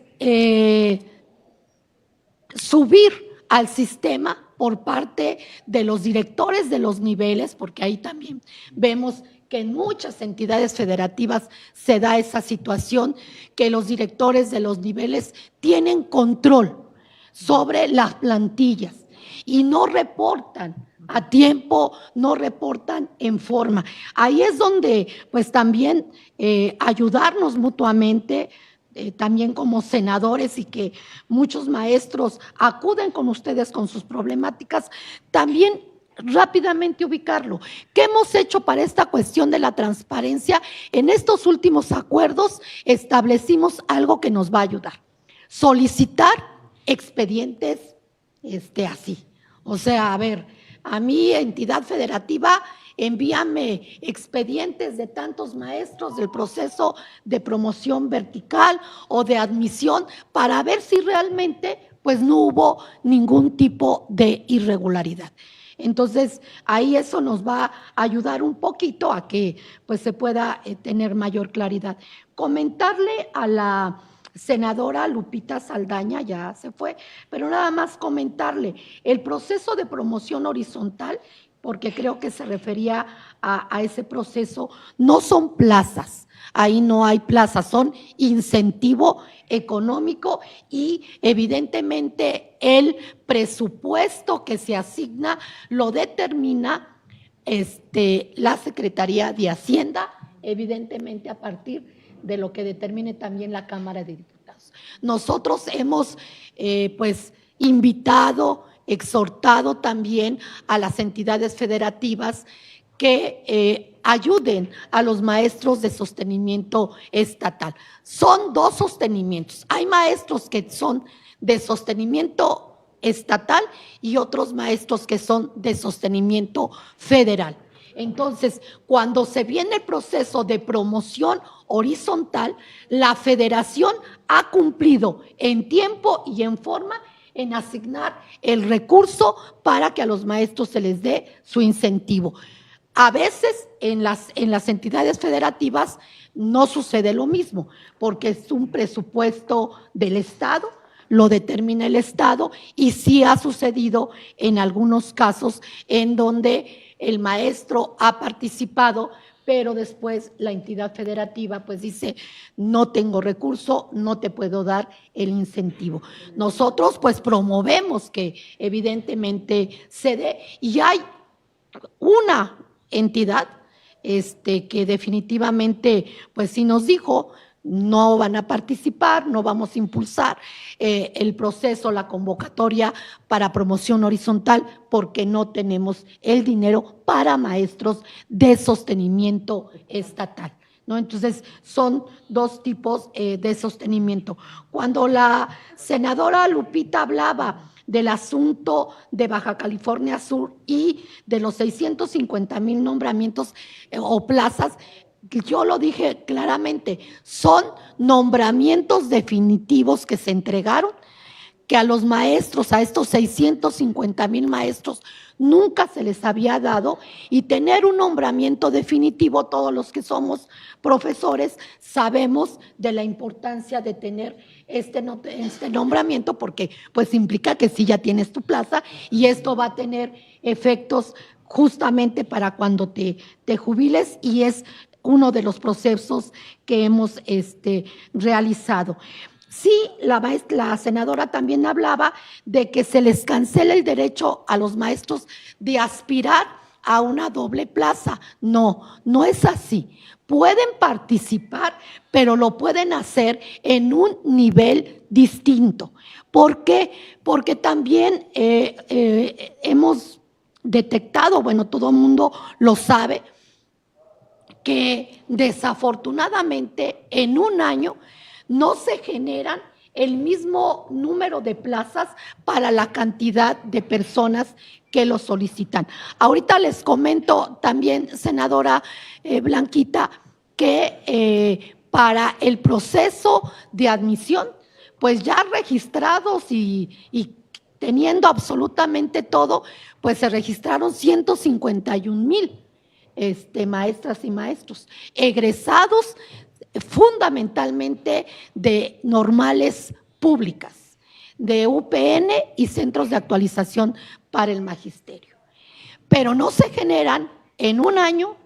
subir al sistema por parte de los directores de los niveles, porque ahí también vemos que en muchas entidades federativas se da esa situación, que los directores de los niveles tienen control sobre las plantillas y no reportan a tiempo, no reportan en forma. Ahí es donde pues también ayudarnos mutuamente, también como senadores, y que muchos maestros acuden con ustedes con sus problemáticas, también rápidamente ubicarlo. ¿Qué hemos hecho para esta cuestión de la transparencia? En estos últimos acuerdos establecimos algo que nos va a ayudar: solicitar expedientes así. O sea, a ver, a mi entidad federativa, envíame expedientes de tantos maestros del proceso de promoción vertical o de admisión, para ver si realmente pues no hubo ningún tipo de irregularidad. Entonces, ahí eso nos va a ayudar un poquito a que pues se pueda tener mayor claridad. Comentarle a la senadora Lupita Saldaña, ya se fue, pero nada más comentarle, el proceso de promoción horizontal, porque creo que se refería a ese proceso, no son plazas, ahí no hay plazas, son incentivo económico y evidentemente el presupuesto que se asigna lo determina la Secretaría de Hacienda, evidentemente a partir de lo que determine también la Cámara de Diputados. Nosotros hemos pues invitado, exhortado también a las entidades federativas que ayuden a los maestros de sostenimiento estatal. Son dos sostenimientos. Hay maestros que son de sostenimiento estatal y otros maestros que son de sostenimiento federal. Entonces, cuando se viene el proceso de promoción horizontal, la federación ha cumplido en tiempo y en forma en asignar el recurso para que a los maestros se les dé su incentivo. A veces en las entidades federativas no sucede lo mismo, porque es un presupuesto del Estado, lo determina el Estado, y sí ha sucedido en algunos casos en donde el maestro ha participado, pero después la entidad federativa pues dice, no tengo recurso, no te puedo dar el incentivo. Nosotros pues promovemos que evidentemente se dé, y hay una entidad que definitivamente pues sí nos dijo, no van a participar, no vamos a impulsar el proceso, la convocatoria para promoción horizontal porque no tenemos el dinero para maestros de sostenimiento estatal, ¿no? Entonces, son dos tipos de sostenimiento. Cuando la senadora Lupita hablaba del asunto de Baja California Sur y de los 650,000 nombramientos o plazas, yo lo dije claramente, son nombramientos definitivos que se entregaron, que a los maestros, a estos 650,000 maestros, nunca se les había dado, y tener un nombramiento definitivo, todos los que somos profesores sabemos de la importancia de tener este nombramiento, porque pues implica que sí ya tienes tu plaza y esto va a tener efectos justamente para cuando te jubiles, y es uno de los procesos que hemos realizado. Sí, la senadora también hablaba de que se les cancela el derecho a los maestros de aspirar a una doble plaza. No, no es así. Pueden participar, pero lo pueden hacer en un nivel distinto. ¿Por qué? Porque también hemos detectado, bueno, todo el mundo lo sabe, que desafortunadamente en un año no se generan el mismo número de plazas para la cantidad de personas que lo solicitan. Ahorita les comento también, senadora Blanquita, que para el proceso de admisión, pues ya registrados y teniendo absolutamente todo, pues se registraron 151,000 maestras y maestros egresados fundamentalmente de normales públicas, de UPN y centros de actualización para el magisterio. Pero no se generan en un año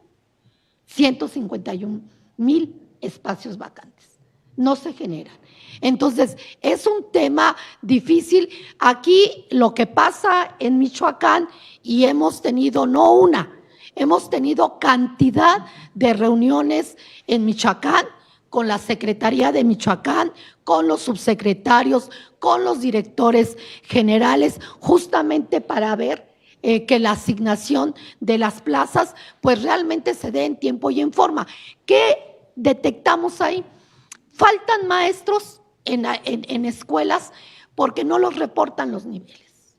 151,000 espacios vacantes. No se generan. Entonces, es un tema difícil. Aquí lo que pasa en Michoacán, y hemos tenido no una, hemos tenido cantidad de reuniones en Michoacán, con la Secretaría de Michoacán, con los subsecretarios, con los directores generales, justamente para ver que la asignación de las plazas pues realmente se dé en tiempo y en forma. ¿Qué detectamos ahí? Faltan maestros en escuelas porque no los reportan los niveles,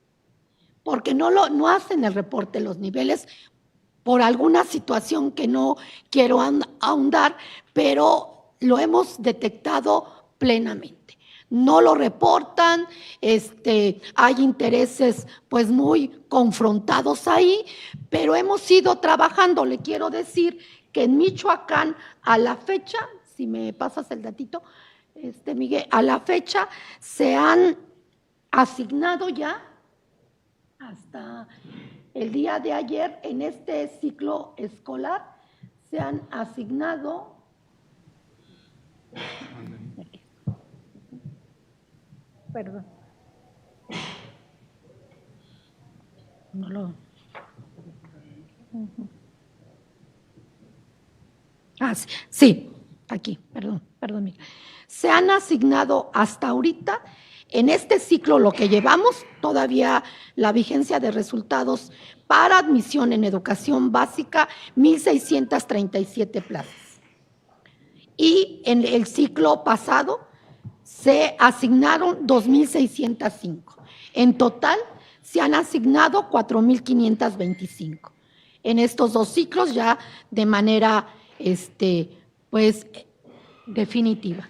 porque no hacen el reporte de los niveles, por alguna situación que no quiero ahondar, pero lo hemos detectado plenamente. no lo reportan, hay intereses pues muy confrontados ahí, pero hemos ido trabajando. Le quiero decir que en Michoacán a la fecha, si me pasas el datito, Miguel, a la fecha se han asignado ya hasta el día de ayer en este ciclo escolar, se han asignado perdón. No lo. Sí, aquí, perdón. Se han asignado hasta ahorita, en este ciclo lo que llevamos, todavía la vigencia de resultados para admisión en educación básica, 1,637 plazas. Y en el ciclo pasado se asignaron 2,605. En total se han asignado 4,525. En estos dos ciclos ya de manera pues definitiva.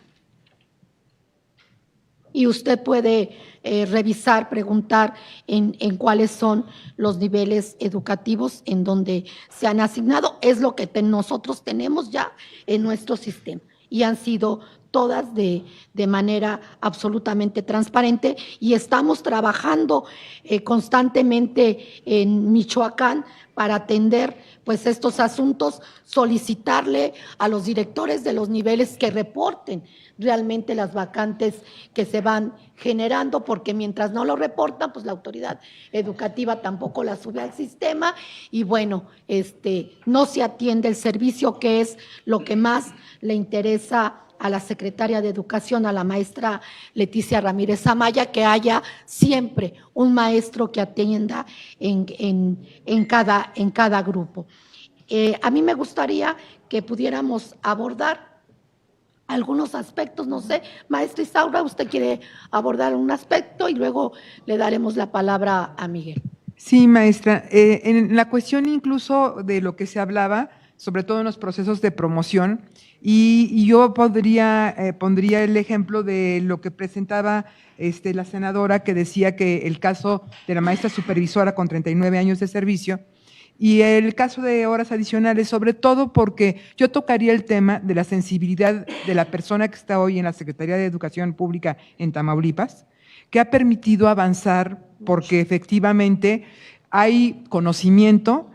Y usted puede revisar, preguntar en cuáles son los niveles educativos en donde se han asignado. Es lo que nosotros tenemos ya en nuestro sistema y han sido todas de manera absolutamente transparente y estamos trabajando constantemente en Michoacán para atender pues estos asuntos, solicitarle a los directores de los niveles que reporten realmente las vacantes que se van generando, porque mientras no lo reportan, pues la autoridad educativa tampoco la sube al sistema y bueno, no se atiende el servicio, que es lo que más le interesa a la secretaria de Educación, a la maestra Leticia Ramírez Amaya, que haya siempre un maestro que atienda en cada grupo. A mí me gustaría que pudiéramos abordar algunos aspectos, no sé, maestra Isaura, usted quiere abordar un aspecto y luego le daremos la palabra a Miguel. Sí, maestra, en la cuestión incluso de lo que se hablaba, sobre todo en los procesos de promoción, y yo pondría el ejemplo de lo que presentaba la senadora, que decía que el caso de la maestra supervisora con 39 años de servicio, y el caso de horas adicionales, sobre todo porque yo tocaría el tema de la sensibilidad de la persona que está hoy en la Secretaría de Educación Pública en Tamaulipas, que ha permitido avanzar porque efectivamente hay conocimiento,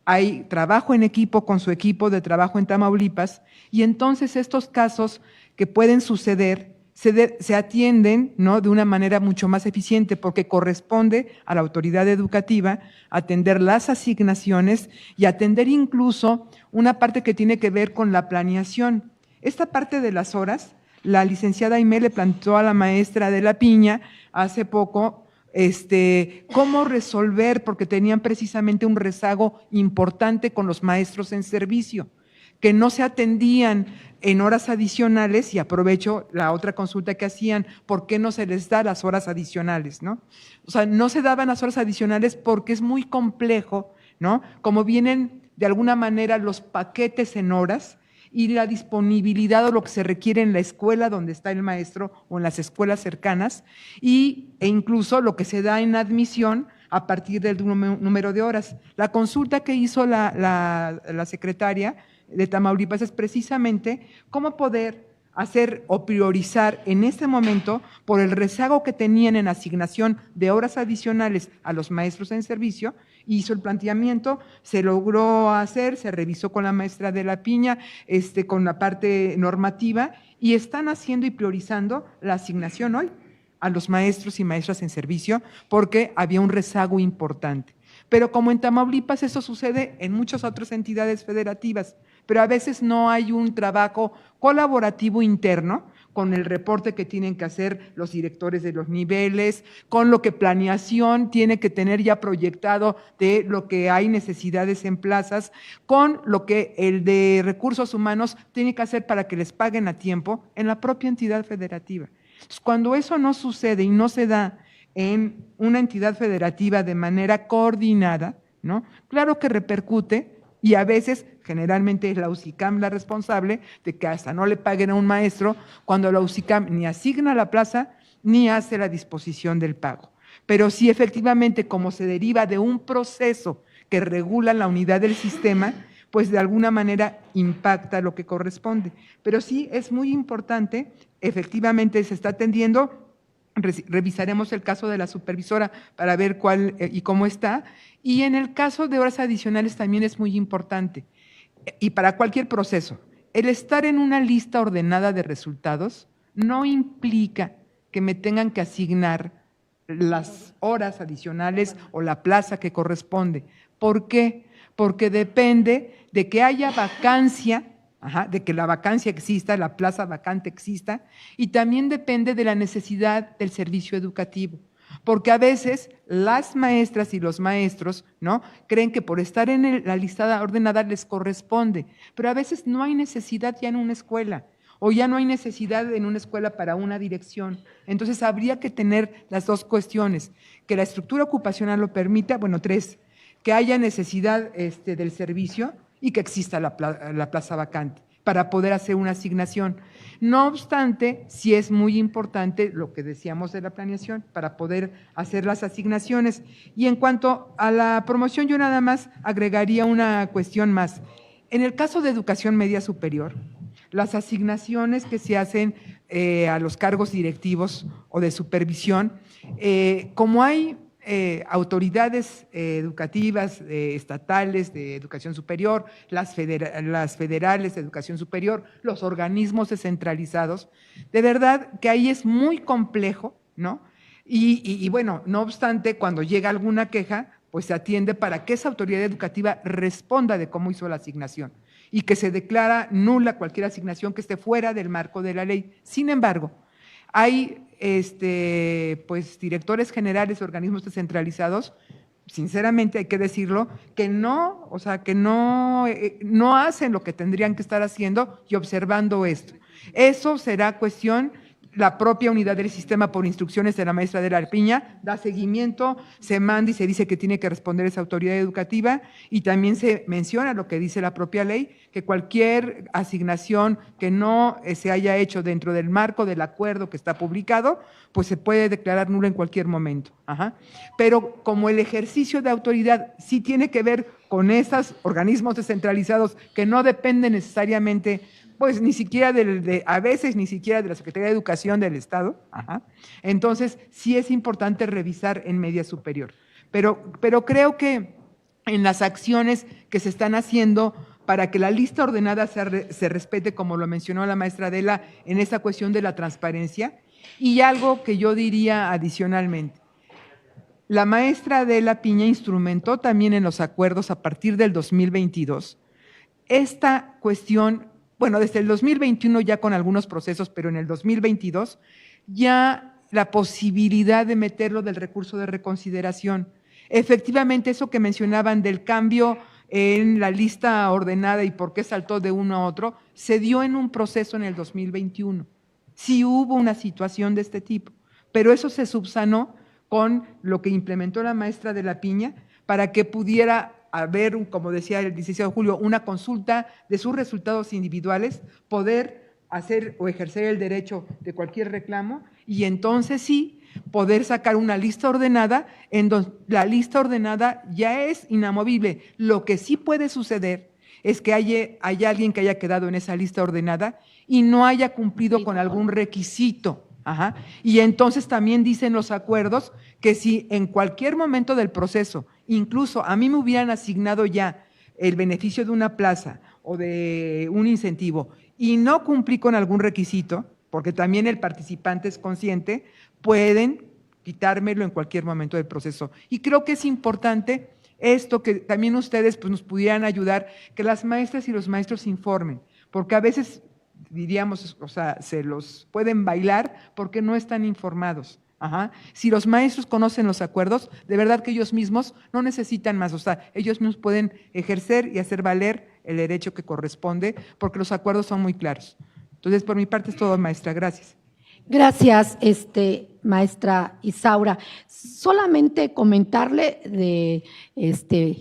hay trabajo en equipo con su equipo de trabajo en Tamaulipas, y entonces estos casos que pueden suceder se atienden, ¿no?, de una manera mucho más eficiente, porque corresponde a la autoridad educativa atender las asignaciones y atender incluso una parte que tiene que ver con la planeación. Esta parte de las horas, la licenciada Aimé le planteó a la maestra de la Piña hace poco cómo resolver, porque tenían precisamente un rezago importante con los maestros en servicio, que no se atendían en horas adicionales, y aprovecho la otra consulta que hacían, ¿por qué no se les da las horas adicionales, no? O sea, no se daban las horas adicionales porque es muy complejo, ¿no? Como vienen de alguna manera los paquetes en horas y la disponibilidad o lo que se requiere en la escuela donde está el maestro o en las escuelas cercanas, e incluso lo que se da en admisión a partir del número de horas. La consulta que hizo la secretaria de Tamaulipas es precisamente cómo poder hacer o priorizar en este momento, por el rezago que tenían en asignación de horas adicionales a los maestros en servicio. Hizo el planteamiento, se logró hacer, se revisó con la maestra de la Piña, con la parte normativa, y están haciendo y priorizando la asignación hoy a los maestros y maestras en servicio, porque había un rezago importante. Pero como en Tamaulipas eso sucede en muchas otras entidades federativas, pero a veces no hay un trabajo colaborativo interno con el reporte que tienen que hacer los directores de los niveles, con lo que planeación tiene que tener ya proyectado de lo que hay necesidades en plazas, con lo que el de recursos humanos tiene que hacer para que les paguen a tiempo en la propia entidad federativa. Entonces, cuando eso no sucede y no se da en una entidad federativa de manera coordinada, ¿no?, claro que repercute Y a veces, generalmente es la UCICAM la responsable de que hasta no le paguen a un maestro cuando la UCICAM ni asigna la plaza ni hace la disposición del pago. Pero sí, efectivamente, como se deriva de un proceso que regula la unidad del sistema, pues de alguna manera impacta lo que corresponde. Pero sí es muy importante, efectivamente se está atendiendo. Revisaremos el caso de la supervisora para ver cuál y cómo está. Y en el caso de horas adicionales también es muy importante. Y para cualquier proceso, el estar en una lista ordenada de resultados no implica que me tengan que asignar las horas adicionales o la plaza que corresponde. ¿Por qué? Porque depende de que haya vacancia, de que la vacancia exista, la plaza vacante exista, y también depende de la necesidad del servicio educativo. Porque a veces las maestras y los maestros, ¿no?, creen que por estar en la lista ordenada les corresponde, pero a veces no hay necesidad ya en una escuela, o ya no hay necesidad en una escuela para una dirección. Entonces habría que tener las dos cuestiones, que la estructura ocupacional lo permita, bueno, tres, que haya necesidad del servicio y que exista la plaza vacante para poder hacer una asignación. No obstante, sí es muy importante lo que decíamos de la planeación para poder hacer las asignaciones. Y en cuanto a la promoción, yo nada más agregaría una cuestión más. En el caso de educación media superior, las asignaciones que se hacen a los cargos directivos o de supervisión, como hay autoridades educativas estatales de educación superior, las federales de educación superior, los organismos descentralizados, de verdad que ahí es muy complejo, ¿no? Y bueno, no obstante, cuando llega alguna queja, pues se atiende para que esa autoridad educativa responda de cómo hizo la asignación y que se declara nula cualquier asignación que esté fuera del marco de la ley. Sin embargo, hay pues directores generales de organismos descentralizados, sinceramente hay que decirlo, que no, o sea, que no hacen lo que tendrían que estar haciendo y observando esto. Eso será cuestión, la propia unidad del sistema por instrucciones de la maestra de la Piña da seguimiento, se manda y se dice que tiene que responder esa autoridad educativa y también se menciona lo que dice la propia ley, que cualquier asignación que no se haya hecho dentro del marco del acuerdo que está publicado, pues se puede declarar nula en cualquier momento. Pero como el ejercicio de autoridad sí tiene que ver con esos organismos descentralizados que no dependen necesariamente, pues ni siquiera a veces ni siquiera de la Secretaría de Educación del Estado, entonces sí es importante revisar en media superior. Pero creo que en las acciones que se están haciendo para que la lista ordenada se respete, como lo mencionó la maestra Adela, en esta cuestión de la transparencia, y algo que yo diría adicionalmente. La maestra Adela Piña instrumentó también en los acuerdos a partir del 2022 esta cuestión. Bueno, desde el 2021 ya con algunos procesos, pero en el 2022 ya la posibilidad de meterlo del recurso de reconsideración. Efectivamente, eso que mencionaban del cambio en la lista ordenada y por qué saltó de uno a otro, se dio en un proceso en el 2021. Sí hubo una situación de este tipo, pero eso se subsanó con lo que implementó la maestra de la Piña para que pudiera haber, como decía el 16 de julio, una consulta de sus resultados individuales, poder hacer o ejercer el derecho de cualquier reclamo y entonces sí poder sacar una lista ordenada en donde la lista ordenada ya es inamovible. Lo que sí puede suceder es que haya alguien que haya quedado en esa lista ordenada y no haya cumplido con algún requisito. Y entonces también dicen los acuerdos que si en cualquier momento del proceso, incluso a mí me hubieran asignado ya el beneficio de una plaza o de un incentivo y no cumplí con algún requisito, porque también el participante es consciente, pueden quitármelo en cualquier momento del proceso. Y creo que es importante esto, que también ustedes pues, nos pudieran ayudar, que las maestras y los maestros informen, porque a veces diríamos, o sea, se los pueden bailar porque no están informados. Si los maestros conocen los acuerdos, de verdad que ellos mismos no necesitan más, o sea, ellos mismos pueden ejercer y hacer valer el derecho que corresponde, porque los acuerdos son muy claros. Entonces, por mi parte es todo, maestra. Gracias. Gracias. maestra Isaura. Solamente comentarle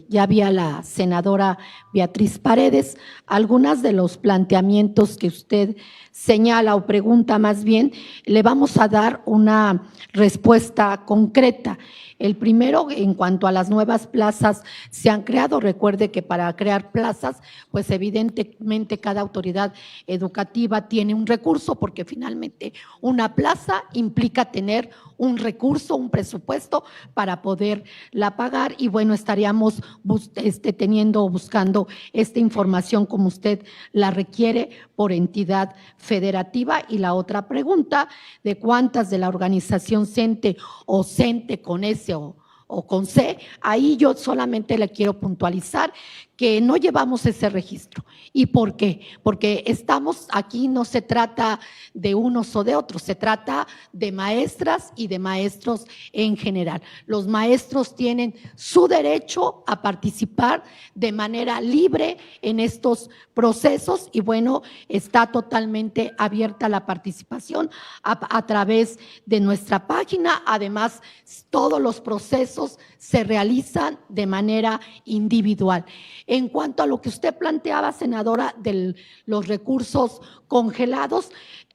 ya había la senadora Beatriz Paredes, algunas de los planteamientos que usted señala o pregunta más bien, le vamos a dar una respuesta concreta. El primero, en cuanto a las nuevas plazas se han creado, recuerde que para crear plazas, pues evidentemente cada autoridad educativa tiene un recurso, porque finalmente una plaza implica tener un recurso, un presupuesto para poderla pagar, y bueno, estaríamos buscando esta información como usted la requiere por entidad federativa. Y la otra pregunta, de cuántas de la organización CENTE o CENTE con S o con C, ahí yo solamente le quiero puntualizar que no llevamos ese registro. ¿Y por qué? Porque estamos aquí, no se trata de unos o de otros, se trata de maestras y de maestros en general. Los maestros tienen su derecho a participar de manera libre en estos procesos y bueno, está totalmente abierta la participación a través de nuestra página. Además, todos los procesos se realizan de manera individual. En cuanto a lo que usted planteaba, senadora, de los recursos congelados,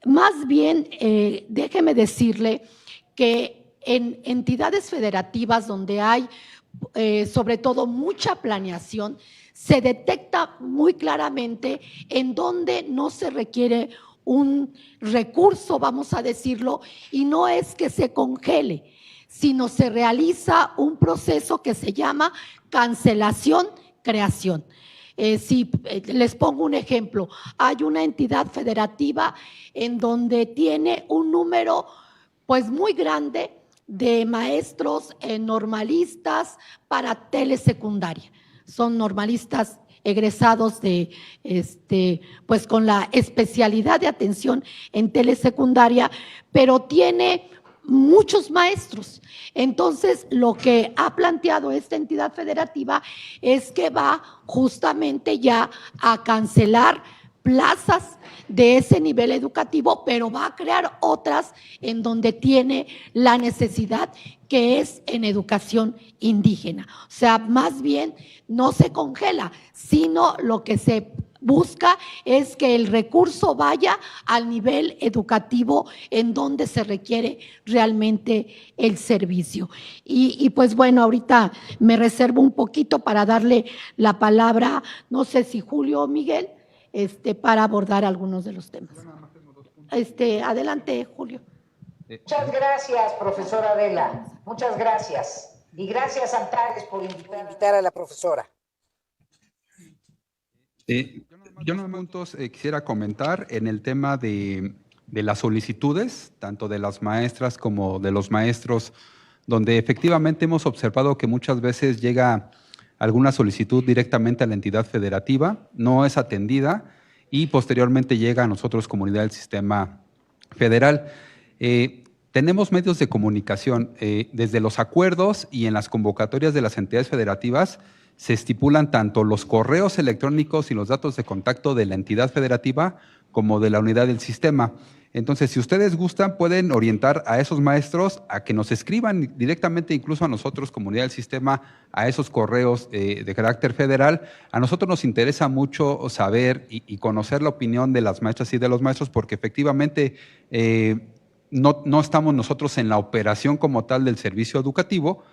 más bien déjeme decirle que en entidades federativas donde hay sobre todo mucha planeación, se detecta muy claramente en donde no se requiere un recurso, vamos a decirlo, y no es que se congele, sino se realiza un proceso que se llama cancelación-creación. Si les pongo un ejemplo, hay una entidad federativa en donde tiene un número pues muy grande de maestros normalistas para telesecundaria. Son normalistas egresados de pues con la especialidad de atención en telesecundaria, pero tiene muchos maestros. Entonces, lo que ha planteado esta entidad federativa es que va justamente ya a cancelar plazas de ese nivel educativo, pero va a crear otras en donde tiene la necesidad, que es en educación indígena. O sea, más bien no se congela, sino lo que se busca es que el recurso vaya al nivel educativo en donde se requiere realmente el servicio. Y pues bueno, ahorita me reservo un poquito para darle la palabra, no sé si Julio o Miguel, para abordar algunos de los temas. Adelante, Julio. Muchas gracias, profesora Adela. Muchas gracias. Y gracias, Antares, por invitar a la profesora. Yo en puntos quisiera comentar en el tema de las solicitudes, tanto de las maestras como de los maestros, donde efectivamente hemos observado que muchas veces llega alguna solicitud directamente a la entidad federativa, no es atendida y posteriormente llega a nosotros, comunidad del sistema federal. Tenemos medios de comunicación, desde los acuerdos y en las convocatorias de las entidades federativas se estipulan tanto los correos electrónicos y los datos de contacto de la entidad federativa como de la unidad del sistema. Entonces, si ustedes gustan, pueden orientar a esos maestros a que nos escriban directamente, incluso a nosotros, comunidad del sistema, a esos correos de carácter federal. A nosotros nos interesa mucho saber y conocer la opinión de las maestras y de los maestros, porque efectivamente no estamos nosotros en la operación como tal del servicio educativo,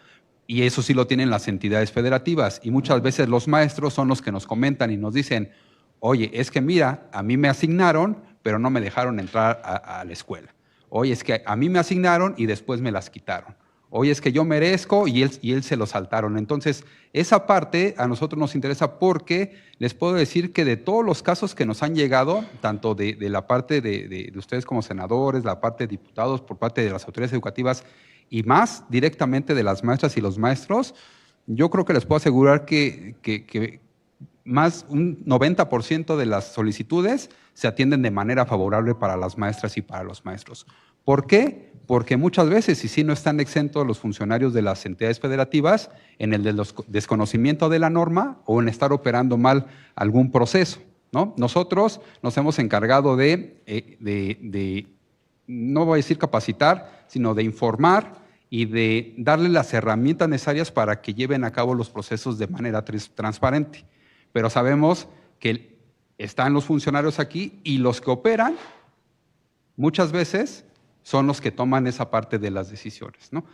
y eso sí lo tienen las entidades federativas. Y muchas veces los maestros son los que nos comentan y nos dicen, oye, es que mira, a mí me asignaron, pero no me dejaron entrar a la escuela. Oye, es que a mí me asignaron y después me las quitaron. Oye, es que yo merezco y él se lo saltaron. Entonces, esa parte a nosotros nos interesa porque les puedo decir que de todos los casos que nos han llegado, tanto de la parte de ustedes como senadores, la parte de diputados, por parte de las autoridades educativas y más directamente de las maestras y los maestros, yo creo que les puedo asegurar que más un 90% de las solicitudes se atienden de manera favorable para las maestras y para los maestros. ¿Por qué? Porque muchas veces, y sí no están exentos los funcionarios de las entidades federativas, en el desconocimiento de la norma o en estar operando mal algún proceso, ¿no? Nosotros nos hemos encargado de no voy a decir capacitar, sino de informar y de darle las herramientas necesarias para que lleven a cabo los procesos de manera transparente. Pero sabemos que están los funcionarios aquí y los que operan muchas veces son los que toman esa parte de las decisiones, ¿no?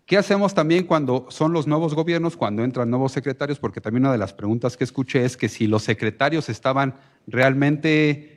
¿Qué hacemos también cuando son los nuevos gobiernos, cuando entran nuevos secretarios? Porque también una de las preguntas que escuché es que si los secretarios estaban realmente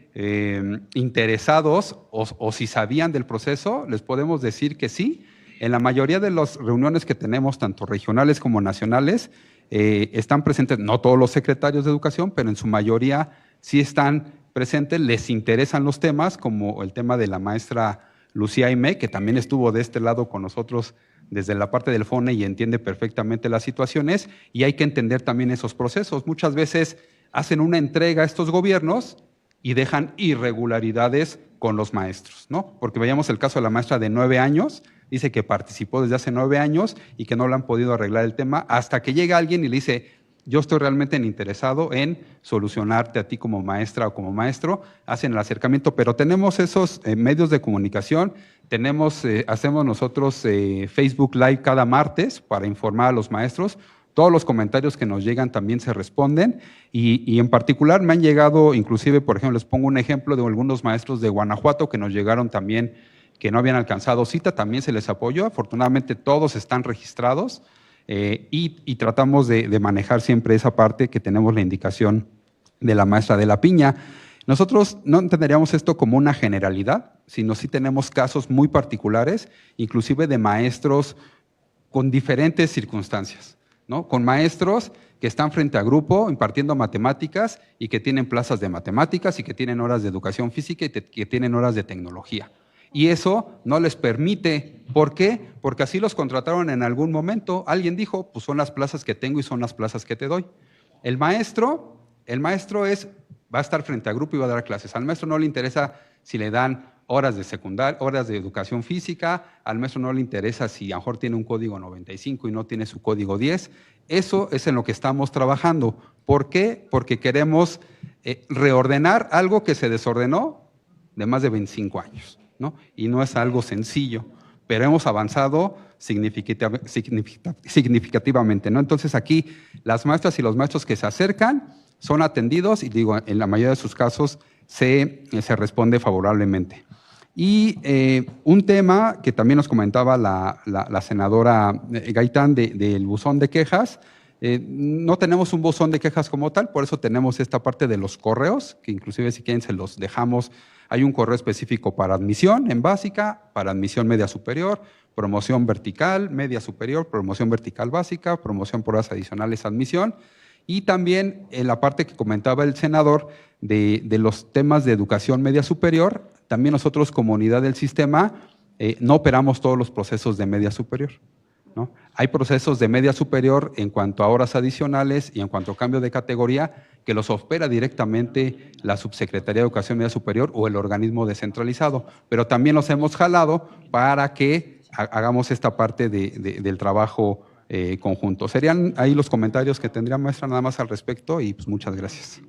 interesados o si sabían del proceso. Les podemos decir que sí. En la mayoría de las reuniones que tenemos, tanto regionales como nacionales, están presentes, no todos los secretarios de educación, pero en su mayoría sí están presentes, les interesan los temas, como el tema de la maestra Lucía Aimé, que también estuvo de este lado con nosotros desde la parte del FONE y entiende perfectamente las situaciones, y hay que entender también esos procesos. Muchas veces hacen una entrega a estos gobiernos y dejan irregularidades con los maestros, ¿no? Porque veíamos el caso de la maestra de 9 años, dice que participó desde hace 9 años y que no le han podido arreglar el tema, hasta que llega alguien y le dice: yo estoy realmente interesado en solucionarte a ti como maestra o como maestro, hacen el acercamiento, pero tenemos esos medios de comunicación, hacemos nosotros Facebook Live cada martes para informar a los maestros. Todos los comentarios que nos llegan también se responden y en particular me han llegado, inclusive, por ejemplo, les pongo un ejemplo de algunos maestros de Guanajuato que nos llegaron también, que no habían alcanzado cita, también se les apoyó. Afortunadamente todos están registrados y tratamos de manejar siempre esa parte que tenemos la indicación de la maestra de la Piña. Nosotros no entenderíamos esto como una generalidad, sino sí tenemos casos muy particulares, inclusive de maestros con diferentes circunstancias, ¿no? Con maestros que están frente a grupo impartiendo matemáticas y que tienen plazas de matemáticas y que tienen horas de educación física y que tienen horas de tecnología. Y eso no les permite. ¿Por qué? Porque así los contrataron en algún momento. Alguien dijo: pues son las plazas que tengo y son las plazas que te doy. El maestro va a estar frente a grupo y va a dar clases. Al maestro no le interesa si le dan horas de secundaria, horas de educación física. Al maestro no le interesa si a lo mejor tiene un código 95 y no tiene su código 10. Eso es en lo que estamos trabajando. ¿Por qué? Porque queremos reordenar algo que se desordenó de más de 25 años. ¿No? Y no es algo sencillo, pero hemos avanzado significativamente, ¿no? Entonces aquí las maestras y los maestros que se acercan son atendidos y digo, en la mayoría de sus casos se responde favorablemente. Y un tema que también nos comentaba la senadora Gaitán del buzón de quejas. No tenemos un buzón de quejas como tal, por eso tenemos esta parte de los correos, que inclusive si quieren se los dejamos. Hay un correo específico para admisión en básica, para admisión media superior, promoción vertical, media superior, promoción vertical básica, promoción por horas adicionales, admisión. Y también en la parte que comentaba el senador de los temas de educación media superior, también nosotros como unidad del sistema no operamos todos los procesos de media superior, ¿no? Hay procesos de media superior en cuanto a horas adicionales y en cuanto a cambio de categoría que los opera directamente la Subsecretaría de Educación Media Superior o el organismo descentralizado, pero también los hemos jalado para que hagamos esta parte del trabajo conjunto. Serían ahí los comentarios que tendría maestra nada más al respecto y pues muchas gracias.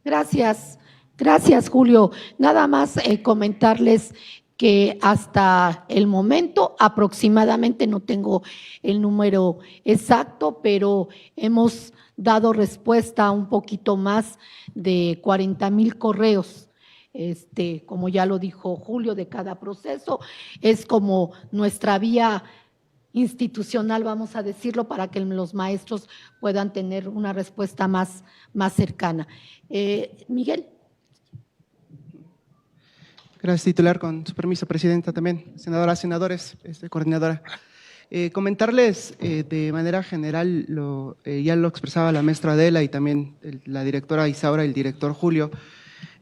Gracias Julio. Nada más comentarles que hasta el momento aproximadamente, no tengo el número exacto, pero hemos dado respuesta a un poquito más de 40,000 correos. Como ya lo dijo Julio, de cada proceso, es como nuestra vía institucional, vamos a decirlo, para que los maestros puedan tener una respuesta más cercana. Miguel. Gracias, titular. Con su permiso, presidenta, también, senadora, senadores, coordinadora. Comentarles de manera general, ya lo expresaba la maestra Adela y también la directora Isaura y el director Julio,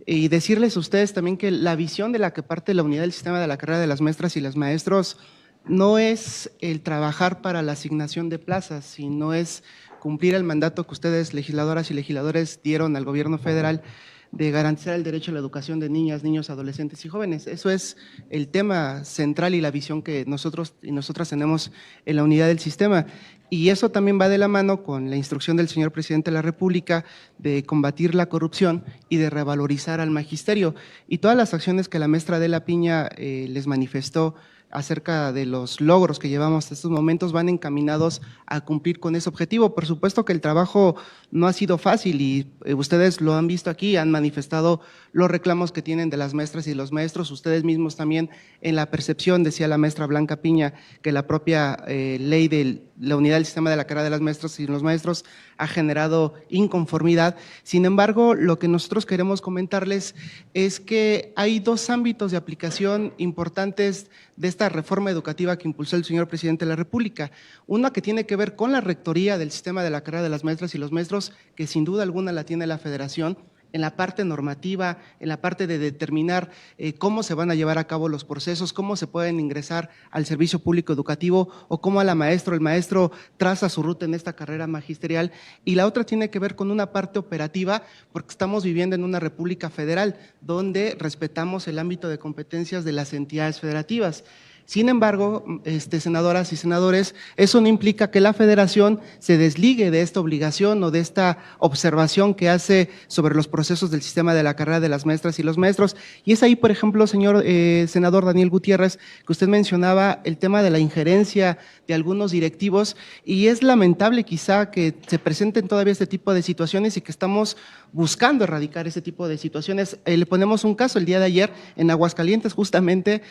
y decirles a ustedes también que la visión de la que parte la unidad del sistema de la carrera de las maestras y los maestros no es el trabajar para la asignación de plazas, sino es cumplir el mandato que ustedes, legisladoras y legisladores, dieron al gobierno federal de garantizar el derecho a la educación de niñas, niños, adolescentes y jóvenes. Eso es el tema central y la visión que nosotros y nosotras tenemos en la unidad del sistema. Y eso también va de la mano con la instrucción del señor presidente de la República de combatir la corrupción y de revalorizar al magisterio. Y todas las acciones que la maestra Adela Piña les manifestó acerca de los logros que llevamos hasta estos momentos van encaminados a cumplir con ese objetivo. Por supuesto que el trabajo no ha sido fácil y ustedes lo han visto aquí, han manifestado los reclamos que tienen de las maestras y los maestros, ustedes mismos también en la percepción, decía la maestra Blanca Piña, que la propia ley de la unidad del sistema de la carrera de las maestras y los maestros ha generado inconformidad. Sin embargo, lo que nosotros queremos comentarles es que hay dos ámbitos de aplicación importantes de esta reforma educativa que impulsó el señor presidente de la República. Una que tiene que ver con la rectoría del sistema de la carrera de las maestras y los maestros, que sin duda alguna la tiene la Federación, en la parte normativa, en la parte de determinar cómo se van a llevar a cabo los procesos, cómo se pueden ingresar al servicio público educativo o cómo el maestro traza su ruta en esta carrera magisterial. Y la otra tiene que ver con una parte operativa, porque estamos viviendo en una república federal donde respetamos el ámbito de competencias de las entidades federativas. Sin embargo, senadoras y senadores, eso no implica que la Federación se desligue de esta obligación o de esta observación que hace sobre los procesos del sistema de la carrera de las maestras y los maestros. Y es ahí, por ejemplo, señor senador Daniel Gutiérrez, que usted mencionaba el tema de la injerencia de algunos directivos, y es lamentable quizá que se presenten todavía este tipo de situaciones y que estamos buscando erradicar ese tipo de situaciones. Le ponemos un caso, el día de ayer en Aguascalientes, justamente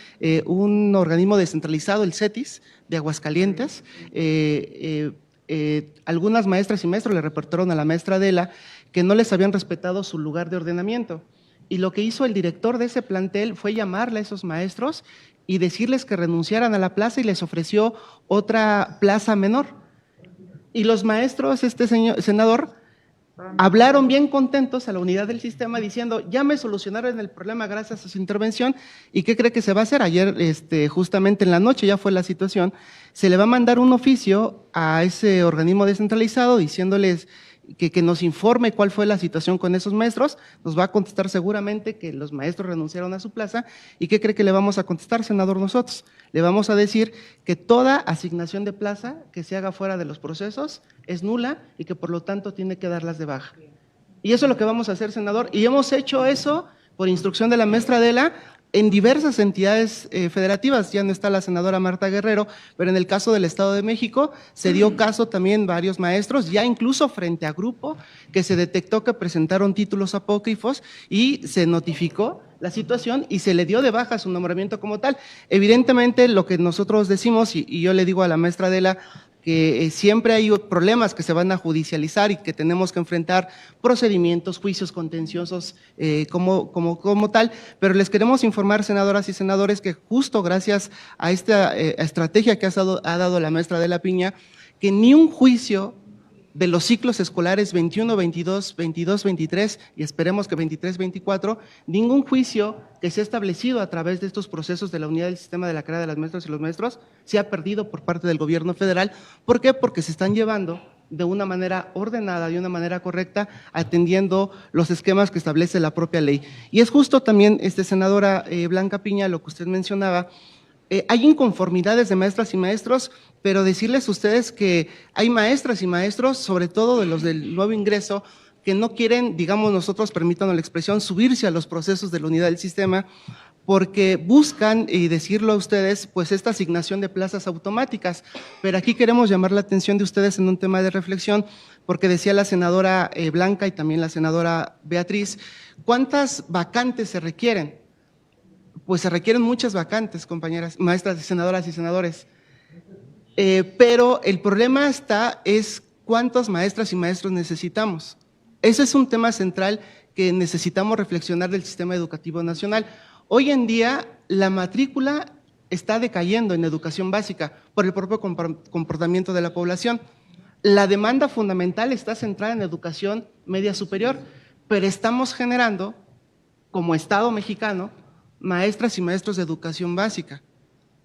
un organismo descentralizado, el CETIS de Aguascalientes, algunas maestras y maestros le reportaron a la maestra Adela que no les habían respetado su lugar de ordenamiento. Y lo que hizo el director de ese plantel fue llamarle a esos maestros y decirles que renunciaran a la plaza y les ofreció otra plaza menor. Y los maestros, señor senador, hablaron bien contentos a la unidad del sistema diciendo, ya me solucionaron el problema gracias a su intervención. ¿Y qué cree que se va a hacer? Ayer, justamente en la noche ya fue la situación, se le va a mandar un oficio a ese organismo descentralizado diciéndoles que nos informe cuál fue la situación con esos maestros. Nos va a contestar seguramente que los maestros renunciaron a su plaza. ¿Y qué cree que le vamos a contestar, senador, nosotros? Le vamos a decir que toda asignación de plaza que se haga fuera de los procesos es nula y que por lo tanto tiene que darlas de baja. Y eso es lo que vamos a hacer, senador. Y hemos hecho eso por instrucción de la maestra Adela en diversas entidades federativas. Ya no está la senadora Marta Guerrero, pero en el caso del Estado de México se dio caso también varios maestros, ya incluso frente a grupo, que se detectó que presentaron títulos apócrifos y se notificó la situación y se le dio de baja su nombramiento como tal. Evidentemente lo que nosotros decimos, y yo le digo a la maestra Adela, que siempre hay problemas que se van a judicializar y que tenemos que enfrentar procedimientos, juicios contenciosos como tal, pero les queremos informar, senadoras y senadores, que justo gracias a esta estrategia que ha dado la maestra Adela Piña, que ni un juicio de los ciclos escolares 21, 22, 22, 23 y esperemos que 23, 24, ningún juicio que se ha establecido a través de estos procesos de la unidad del sistema de la carrera de las maestras y los maestros se ha perdido por parte del gobierno federal. ¿Por qué? Porque se están llevando de una manera ordenada, de una manera correcta, atendiendo los esquemas que establece la propia ley. Y es justo también, senadora Blanca Piña, lo que usted mencionaba. Hay inconformidades de maestras y maestros, pero decirles a ustedes que hay maestras y maestros, sobre todo de los del nuevo ingreso, que no quieren, digamos nosotros, permítanos la expresión, subirse a los procesos de la unidad del sistema, porque buscan, y decirlo a ustedes, pues esta asignación de plazas automáticas. Pero aquí queremos llamar la atención de ustedes en un tema de reflexión, porque decía la senadora Blanca y también la senadora Beatriz, ¿cuántas vacantes se requieren? Pues se requieren muchas vacantes, compañeras, maestras, senadoras y senadores. Pero el problema es cuántas maestras y maestros necesitamos. Ese es un tema central que necesitamos reflexionar del sistema educativo nacional. Hoy en día la matrícula está decayendo en educación básica por el propio comportamiento de la población. La demanda fundamental está centrada en educación media superior, pero estamos generando, como Estado mexicano, maestras y maestros de educación básica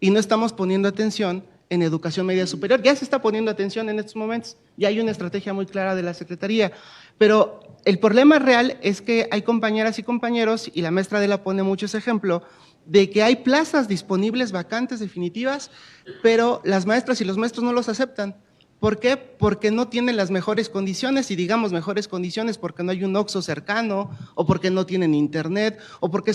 y no estamos poniendo atención en educación media superior. Ya se está poniendo atención en estos momentos, ya hay una estrategia muy clara de la Secretaría, pero el problema real es que hay compañeras y compañeros, y la maestra Adela pone mucho ese ejemplo, de que hay plazas disponibles, vacantes, definitivas, pero las maestras y los maestros no los aceptan. ¿Por qué? Porque no tienen las mejores condiciones, y digamos mejores condiciones porque no hay un OXXO cercano, o porque no tienen internet, o porque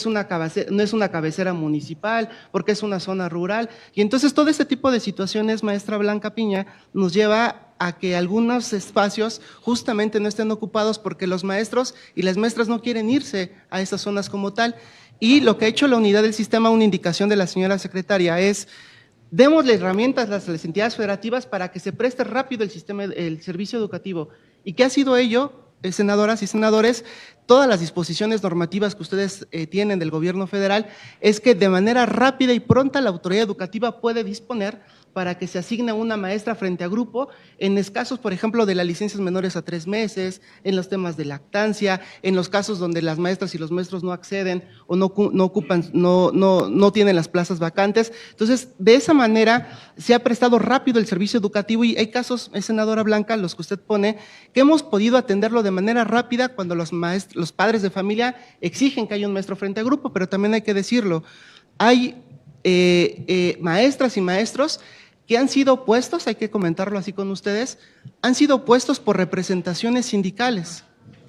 no es una cabecera municipal, porque es una zona rural. Y entonces todo este tipo de situaciones, maestra Blanca Piña, nos lleva a que algunos espacios justamente no estén ocupados porque los maestros y las maestras no quieren irse a esas zonas como tal. Y lo que ha hecho la unidad del sistema, una indicación de la señora secretaria, es démosle herramientas a las entidades federativas para que se preste rápido el servicio educativo. ¿Y qué ha sido ello, senadoras y senadores? Todas las disposiciones normativas que ustedes tienen del gobierno federal es que de manera rápida y pronta la autoridad educativa puede disponer para que se asigne una maestra frente a grupo en escasos, por ejemplo, de las licencias menores a 3 meses, en los temas de lactancia, en los casos donde las maestras y los maestros no acceden o no tienen las plazas vacantes. Entonces, de esa manera se ha prestado rápido el servicio educativo y hay casos, senadora Blanca, los que usted pone, que hemos podido atenderlo de manera rápida cuando los padres de familia exigen que haya un maestro frente a grupo, pero también hay que decirlo, hay maestras y maestros que han sido puestos, hay que comentarlo así con ustedes, han sido puestos por representaciones sindicales,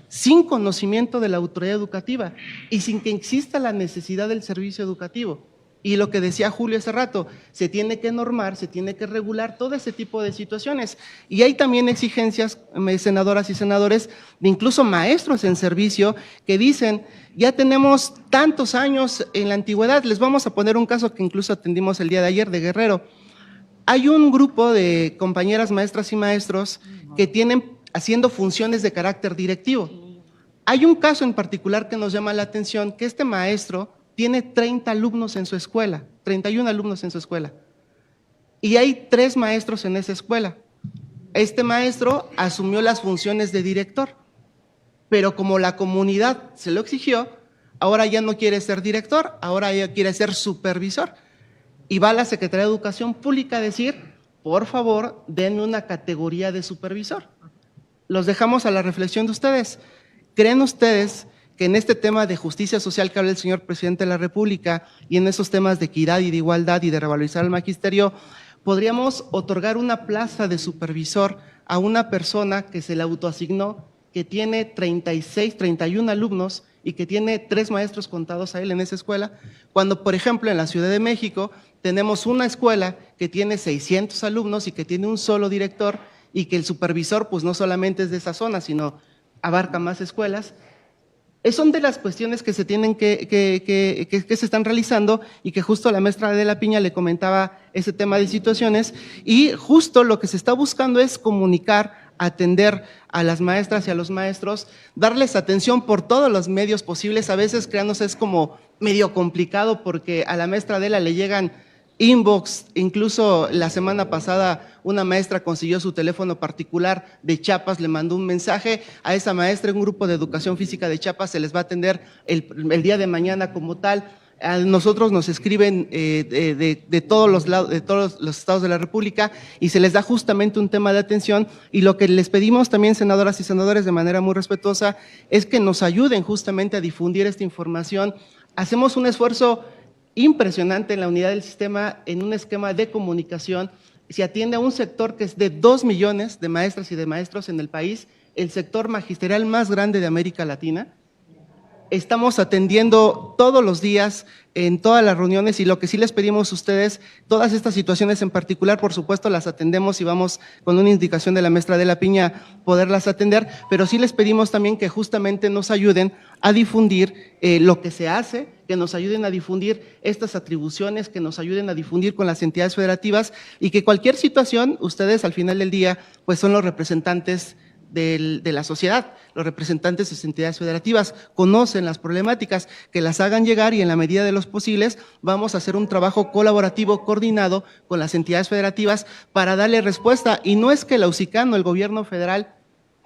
sin conocimiento de la autoridad educativa y sin que exista la necesidad del servicio educativo. Y lo que decía Julio hace rato, se tiene que normar, se tiene que regular todo ese tipo de situaciones. Y hay también exigencias, senadoras y senadores, de incluso maestros en servicio que dicen, ya tenemos tantos años en la antigüedad. Les vamos a poner un caso que incluso atendimos el día de ayer de Guerrero. Hay un grupo de compañeras maestras y maestros que tienen haciendo funciones de carácter directivo. Hay un caso en particular que nos llama la atención, que este maestro tiene 30 alumnos en su escuela, 31 alumnos en su escuela, y hay 3 maestros en esa escuela. Este maestro asumió las funciones de director, pero como la comunidad se lo exigió, ahora ya no quiere ser director, ahora ya quiere ser supervisor. Y va a la Secretaría de Educación Pública a decir, por favor, denme una categoría de supervisor. Los dejamos a la reflexión de ustedes. ¿Creen ustedes que en este tema de justicia social que habla el señor presidente de la República y en esos temas de equidad y de igualdad y de revalorizar el magisterio, podríamos otorgar una plaza de supervisor a una persona que se le autoasignó, que tiene 36, 31 alumnos y que tiene 3 maestros contados a él en esa escuela, cuando, por ejemplo, en la Ciudad de México tenemos una escuela que tiene 600 alumnos y que tiene un solo director y que el supervisor pues no solamente es de esa zona, sino abarca más escuelas? Son de las cuestiones que se tienen que se están realizando y que justo la maestra Adela Piña le comentaba ese tema de situaciones y justo lo que se está buscando es comunicar, atender a las maestras y a los maestros, darles atención por todos los medios posibles. A veces, créanos, es como medio complicado porque a la maestra Adela le llegan inbox, incluso la semana pasada una maestra consiguió su teléfono particular de Chiapas, le mandó un mensaje a esa maestra, un grupo de educación física de Chiapas se les va a atender el día de mañana como tal. A nosotros nos escriben de todos los lados, de todos los estados de la República y se les da justamente un tema de atención y lo que les pedimos también, senadoras y senadores, de manera muy respetuosa, es que nos ayuden justamente a difundir esta información. Hacemos un esfuerzo impresionante en la unidad del sistema, en un esquema de comunicación. Se atiende a un sector que es de 2 millones de maestras y de maestros en el país, el sector magisterial más grande de América Latina. Estamos atendiendo todos los días en todas las reuniones y lo que sí les pedimos a ustedes, todas estas situaciones en particular, por supuesto las atendemos y vamos con una indicación de la maestra Adela Piña poderlas atender, pero sí les pedimos también que justamente nos ayuden a difundir lo que se hace, que nos ayuden a difundir estas atribuciones, que nos ayuden a difundir con las entidades federativas y que cualquier situación, ustedes al final del día, pues son los representantes de la sociedad, los representantes de sus entidades federativas, conocen las problemáticas, que las hagan llegar y en la medida de los posibles vamos a hacer un trabajo colaborativo, coordinado con las entidades federativas para darle respuesta. Y no es que la UCICAN o el gobierno federal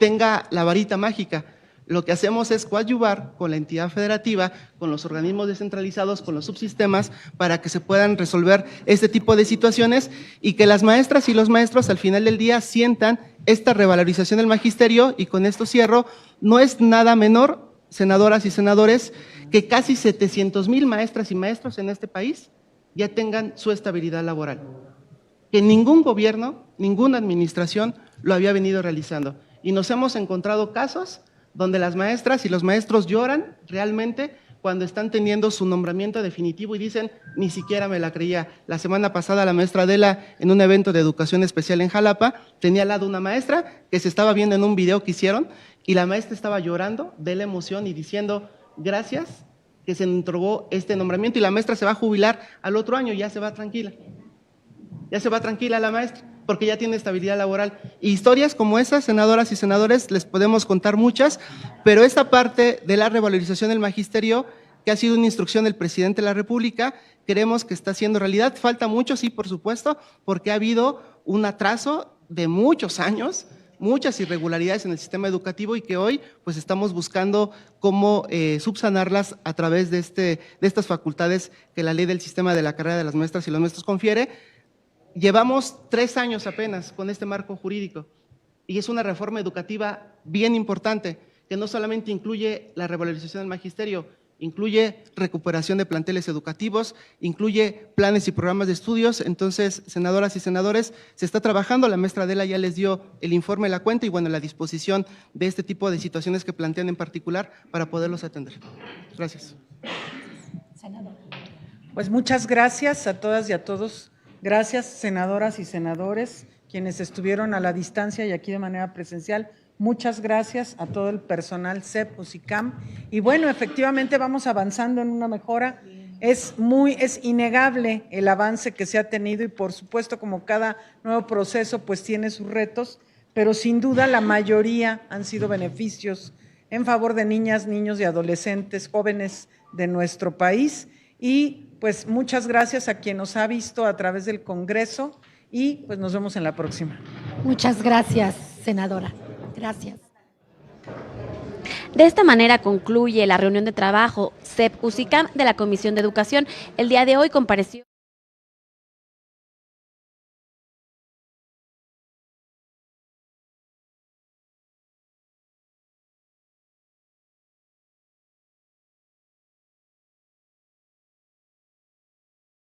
tenga la varita mágica, Lo que hacemos es coadyuvar con la entidad federativa, con los organismos descentralizados, con los subsistemas, para que se puedan resolver este tipo de situaciones y que las maestras y los maestros al final del día sientan esta revalorización del magisterio, y con esto cierro, no es nada menor, senadoras y senadores, que casi 700,000 maestras y maestros en este país ya tengan su estabilidad laboral, que ningún gobierno, ninguna administración lo había venido realizando. Y nos hemos encontrado casos donde las maestras y los maestros lloran realmente cuando están teniendo su nombramiento definitivo y dicen, ni siquiera me la creía. La semana pasada la maestra Adela, en un evento de educación especial en Jalapa, tenía al lado una maestra que se estaba viendo en un video que hicieron, y la maestra estaba llorando de la emoción y diciendo, gracias que se entregó este nombramiento, y la maestra se va a jubilar al otro año, ya se va tranquila. Ya se va tranquila la maestra, porque ya tiene estabilidad laboral. Y historias como esas, senadoras y senadores, les podemos contar muchas, pero esta parte de la revalorización del magisterio, que ha sido una instrucción del presidente de la República, creemos que está siendo realidad. Falta mucho, sí, por supuesto, porque ha habido un atraso de muchos años, muchas irregularidades en el sistema educativo, y que hoy pues estamos buscando cómo subsanarlas a través de estas facultades que la ley del sistema de la carrera de las maestras y los maestros confiere. Llevamos 3 años apenas con este marco jurídico, y es una reforma educativa bien importante, que no solamente incluye la revalorización del magisterio, incluye recuperación de planteles educativos, incluye planes y programas de estudios. Entonces, senadoras y senadores, se está trabajando, la maestra Adela ya les dio el informe, la cuenta, y bueno, la disposición de este tipo de situaciones que plantean en particular para poderlos atender. Gracias. Pues muchas gracias a todas y a todos. Gracias, senadoras y senadores, quienes estuvieron a la distancia y aquí de manera presencial. Muchas gracias a todo el personal CEP, UCICAM. Y bueno, efectivamente vamos avanzando en una mejora. Es innegable el avance que se ha tenido, y por supuesto, como cada nuevo proceso, pues tiene sus retos, pero sin duda la mayoría han sido beneficios en favor de niñas, niños y adolescentes, jóvenes de nuestro país. Y pues muchas gracias a quien nos ha visto a través del Congreso, y pues nos vemos en la próxima. Muchas gracias, senadora. Gracias. De esta manera concluye la reunión de trabajo CEP-UCICAM de la Comisión de Educación. El día de hoy compareció